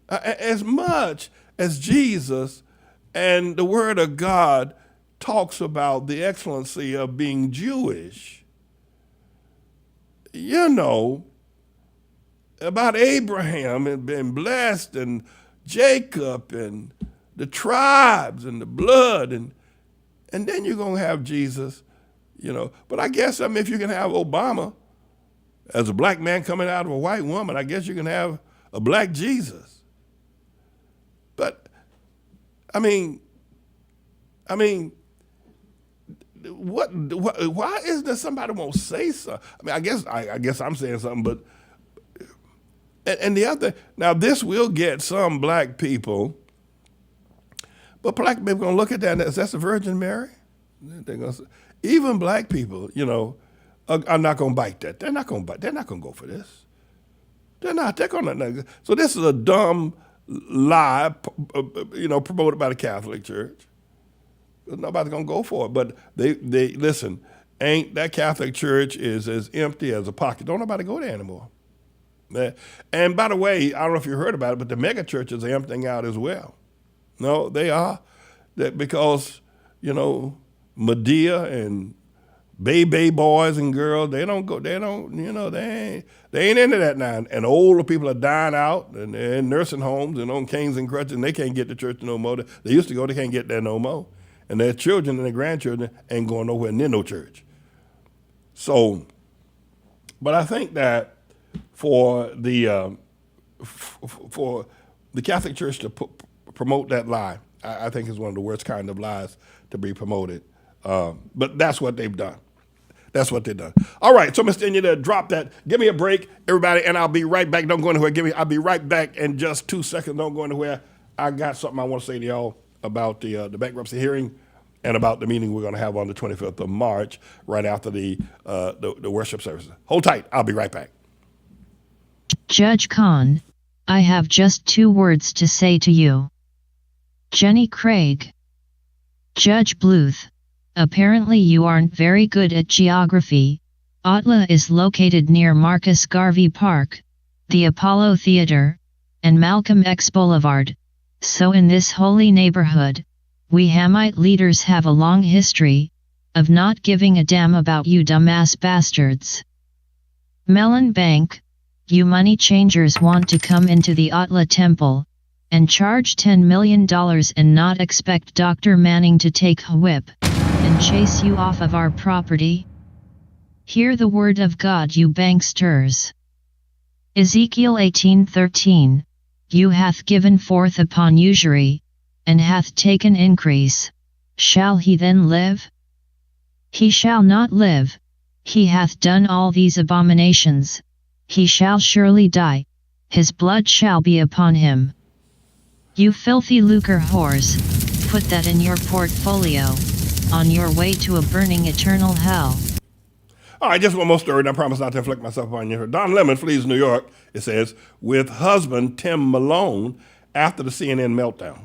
As much as Jesus and the Word of God talks about the excellency of being Jewish, about Abraham and being blessed, and Jacob and the tribes and the blood, and then you're going to have Jesus, But I guess, if you can have Obama as a black man coming out of a white woman, I guess you can have a black Jesus. But, why isn't there somebody won't say something? I guess I'm saying something, but and the other, now this will get some black people, but black people are going to look at that and is that the Virgin Mary? They're going to say, even black people, are not going to bite that. They're not going to bite. They're not going to go for this. They're not. They're going to. So this is a dumb lie, promoted by the Catholic Church. Nobody's going to go for it. But they listen, that Catholic Church is as empty as a pocket. Don't nobody go there anymore. And by the way, I don't know if you heard about it, but the mega churches are emptying out as well. No, they are. Because, Medea and baby boys and girls, they ain't into that now. And older people are dying out, and they're in nursing homes and on canes and crutches, and they can't get to church no more. They used to go, they can't get there no more. And their children and their grandchildren ain't going nowhere near no church. So, but I think that for the Catholic Church to promote that lie, I think is one of the worst kind of lies to be promoted. But that's what they've done. That's what they've done. All right, so Mr. India, drop that. Give me a break, everybody, and I'll be right back. Don't go anywhere. I'll be right back in just 2 seconds. Don't go anywhere. I got something I want to say to y'all about the bankruptcy hearing and about the meeting we're going to have on the 25th of March, right after the worship services. Hold tight. I'll be right back. Judge Khan, I have just 2 words to say to you. Jenny Craig. Judge Bluth, apparently you aren't very good at geography. Ottawa is located near Marcus Garvey Park, the Apollo Theatre, and Malcolm X Boulevard. So in this holy neighborhood, we Hamite leaders have a long history of not giving a damn about you dumbass bastards. Mellon Bank, you money changers want to come into the Ottawa Temple and charge $10 million and not expect Dr. Manning to take a whip and chase you off of our property? Hear the word of God, you banksters. Ezekiel 18:13, you hath given forth upon usury, and hath taken increase. Shall he then live? He shall not live. He hath done all these abominations. He shall surely die. His blood shall be upon him. You filthy lucre whores. Put that in your portfolio. On your way to a burning eternal hell. All right, just one more story, and I promise not to inflict myself upon you. Don Lemon flees New York, it says, with husband Tim Malone after the CNN meltdown.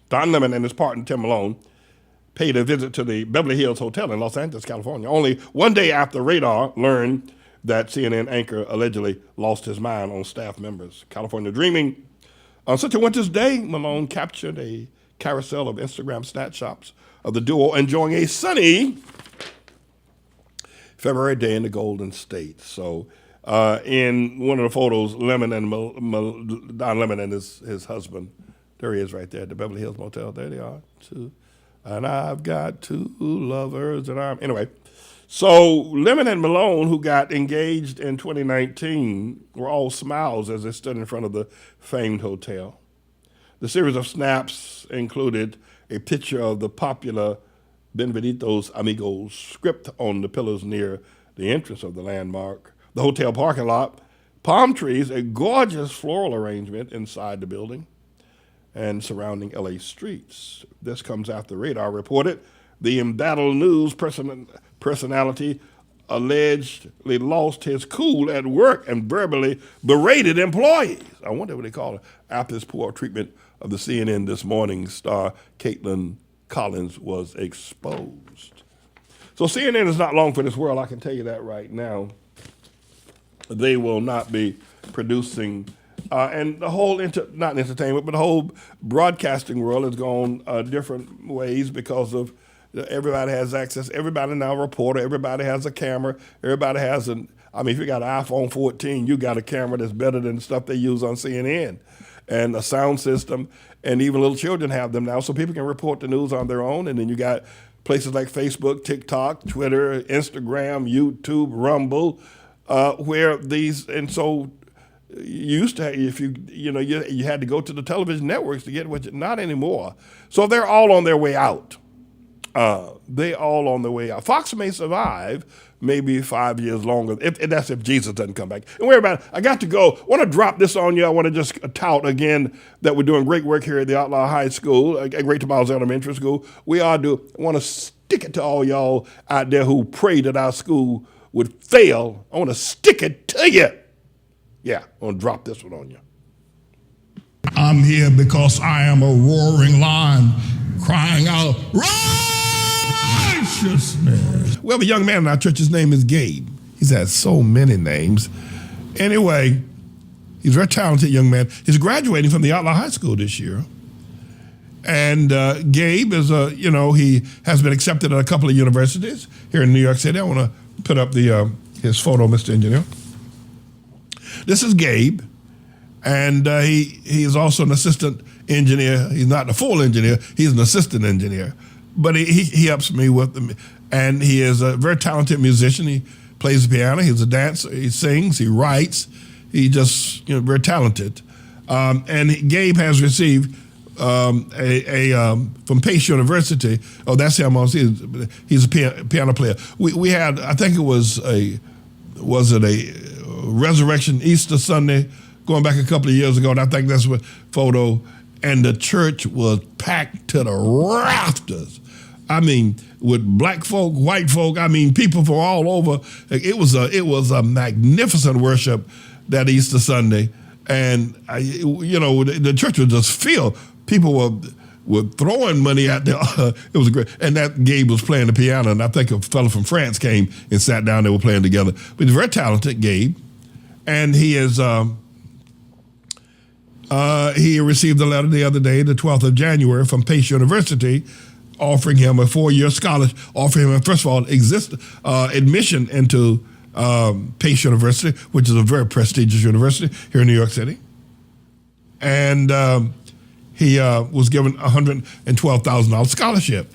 Don Lemon and his partner Tim Malone paid a visit to the Beverly Hills Hotel in Los Angeles, California, only one day after Radar learned that CNN anchor allegedly lost his mind on staff members. California dreaming. On such a winter's day, Malone captured a carousel of Instagram snapshots of the duo enjoying a sunny February day in the Golden State. So in one of the photos, Lemon and Don Lemon and his husband, there he is right there at the Beverly Hills Motel. There they are, two. And I've got two lovers and I'm, anyway. So Lemon and Malone, who got engaged in 2019, were all smiles as they stood in front of the famed hotel. The series of snaps included a picture of the popular Benvenidos Amigos script on the pillars near the entrance of the landmark, the hotel parking lot, palm trees, a gorgeous floral arrangement inside the building, and surrounding LA streets. This comes after Radar reported the embattled news personality allegedly lost his cool at work and verbally berated employees. I wonder what they call it after his poor treatment of the CNN This Morning star Caitlin Collins was exposed. So CNN is not long for this world, I can tell you that right now. They will not be producing, and the whole, not entertainment, but the whole broadcasting world has gone different ways because of everybody has access. Everybody now a reporter. Everybody has a camera. Everybody has if you got an iPhone 14, you got a camera that's better than the stuff they use on CNN. And a sound system, and even little children have them now, so people can report the news on their own. And then you got places like Facebook, TikTok, Twitter, Instagram, YouTube, Rumble, where these, and so you used to, if you had to go to the television networks to get what not anymore. So they're all on their way out. Fox may survive maybe 5 years longer. That's if Jesus doesn't come back. And worry about it. I got to go. I want to drop this on you. I want to just tout again that we're doing great work here at the Outlaw High School, at Great Tomorrow's Elementary School. We all do. I want to stick it to all y'all out there who pray that our school would fail. I want to stick it to you. Yeah, I'm going to drop this one on you. I'm here because I am a roaring lion crying out, righteousness. We have a young man in our church. His name is Gabe. He's had so many names. Anyway, he's a very talented young man. He's graduating from the Outlaw High School this year. And Gabe is he has been accepted at a couple of universities here in New York City. I want to put up his photo, Mr. Engineer. This is Gabe, and he is also an assistant engineer. He's not the full engineer. He's an assistant engineer. But he helps me with them. And he is a very talented musician. He plays the piano. He's a dancer. He sings. He writes. He just, very talented. And Gabe has received from Pace University. Oh, that's him. He's a piano player. We had, I think it was a Resurrection Easter Sunday going back a couple of years ago, and I think that's what photo. And the church was packed to the rafters. I mean, with black folk, white folk, people from all over. It was a magnificent worship that Easter Sunday, and the church was just filled. People were throwing money out there. It was great, and that Gabe was playing the piano, and I think a fellow from France came and sat down. They were playing together. But he's very talented, Gabe, and he is. He received a letter the other day, the 12th of January, from Pace University, offering him a 4-year scholarship, offering him, first of all, admission into Pace University, which is a very prestigious university here in New York City. And he was given a $112,000 scholarship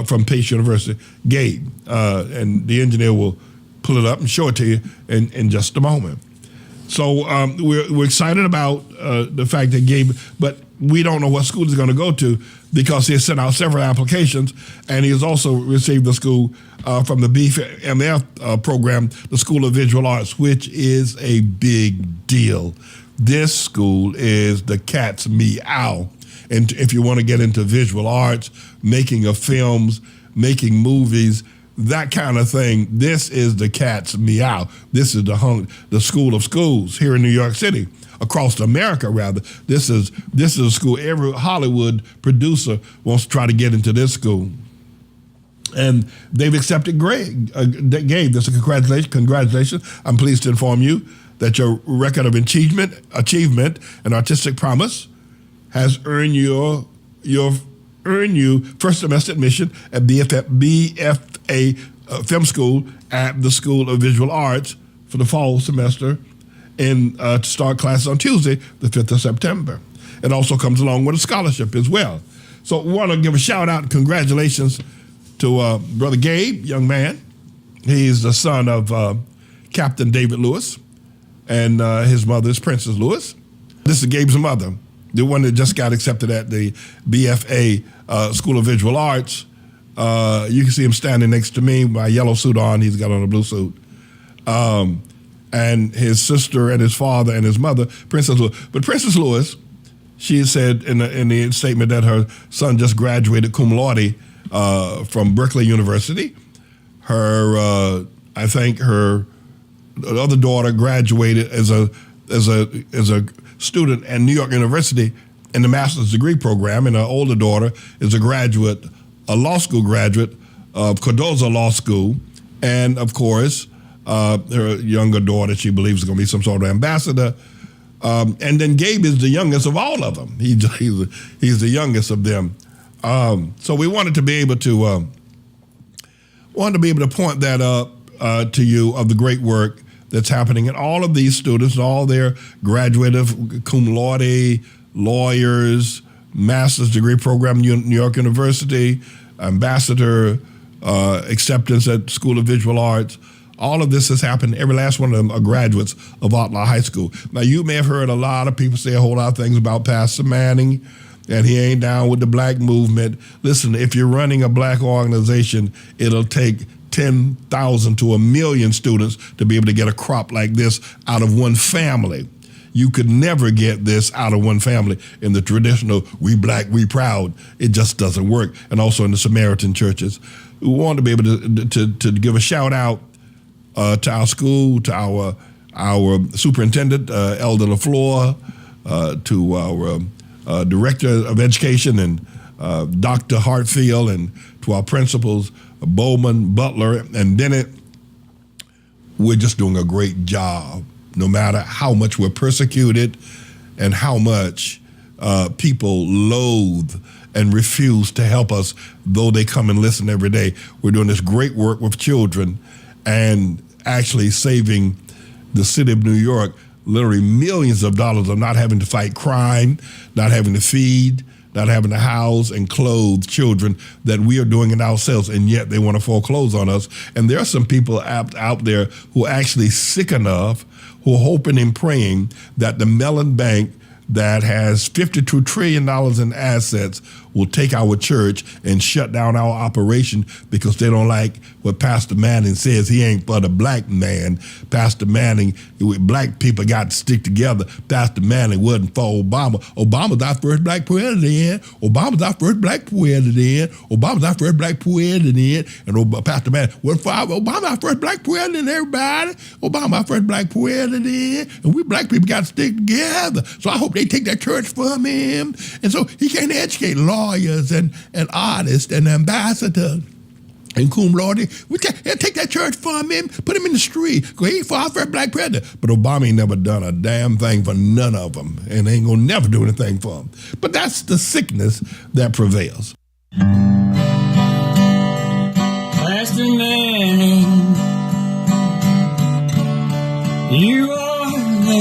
from Pace University. Gabe, and the engineer will pull it up and show it to you in just a moment. So we're excited about the fact that Gabe, but we don't know what school he's going to go to because he has sent out several applications, and he has also received the school from the BMF program, the School of Visual Arts, which is a big deal. This school is the cat's meow. And if you want to get into visual arts, making of films, making movies, that kind of thing, this is the cat's meow. This is the school of schools here in New York City, across America rather. This is a school. Every Hollywood producer wants to try to get into this school. And they've accepted Gabe. This is congratulations. I'm pleased to inform you that your record of achievement and artistic promise has earned you first semester admission at BFA Film School at the School of Visual Arts for the fall semester to start classes on Tuesday, the 5th of September. It also comes along with a scholarship as well. So we want to give a shout out and congratulations to Brother Gabe, young man. He's the son of Captain David Lewis, and his mother is Princess Lewis. This is Gabe's mother, the one that just got accepted at the BFA School of Visual Arts. You can see him standing next to me, my yellow suit on. He's got on a blue suit. And his sister and his father and his mother, Princess Lewis. But Princess Lewis, she said in the statement that her son just graduated cum laude from Berkeley University. Her, I think her other daughter graduated as a student at New York University in the master's degree program, and her older daughter is a law school graduate of Cardozo Law School, and of course, her younger daughter, she believes, is going to be some sort of ambassador. And then Gabe is the youngest of all of them. He's the youngest of them. So we wanted to be able to point that up to you of the great work that's happening, and all of these students, all their graduated cum laude, lawyers, master's degree program, New York University, ambassador, acceptance at School of Visual Arts. All of this has happened. Every last one of them are graduates of Otlaw High School. Now, you may have heard a lot of people say a whole lot of things about Pastor Manning, and he ain't down with the black movement. Listen, if you're running a black organization, it'll take 10,000 to 1 million students to be able to get a crop like this out of one family. You could never get this out of one family in the traditional "we black, we proud." It just doesn't work. And also in the Samaritan churches. We want to be able to give a shout out to our school, to our superintendent, Elder LaFleur, to our director of education, and Dr. Hartfield, and to our principals, Bowman, Butler, and Bennett. We're just doing a great job, no matter how much we're persecuted and how much people loathe and refuse to help us, though they come and listen every day. We're doing this great work with children and actually saving the city of New York literally millions of dollars of not having to fight crime, not having to feed, not having to house and clothe children that we are doing it ourselves, and yet they want to foreclose on us. And there are some people out there who are actually sick enough, who are hoping and praying that the Mellon Bank, that has $52 trillion in assets, will take our church and shut down our operation because they don't like what Pastor Manning says. He ain't for the black man. Pastor Manning, black people got to stick together. Pastor Manning wasn't for Obama. Obama's our first black president. Obama's our first black president. Obama's our first black president. And Pastor Manning wasn't for Obama, our first black president, everybody. Obama, our first black president. And we black people got to stick together. So I hope they take that church from him. And so he can't educate lawyers and artists and ambassadors and cum laude. We take that church from him, put him in the street. He ain't for our first black president. But Obama ain't never done a damn thing for none of them, and ain't gonna never do anything for them. But that's the sickness that prevails. Pastor Manning, you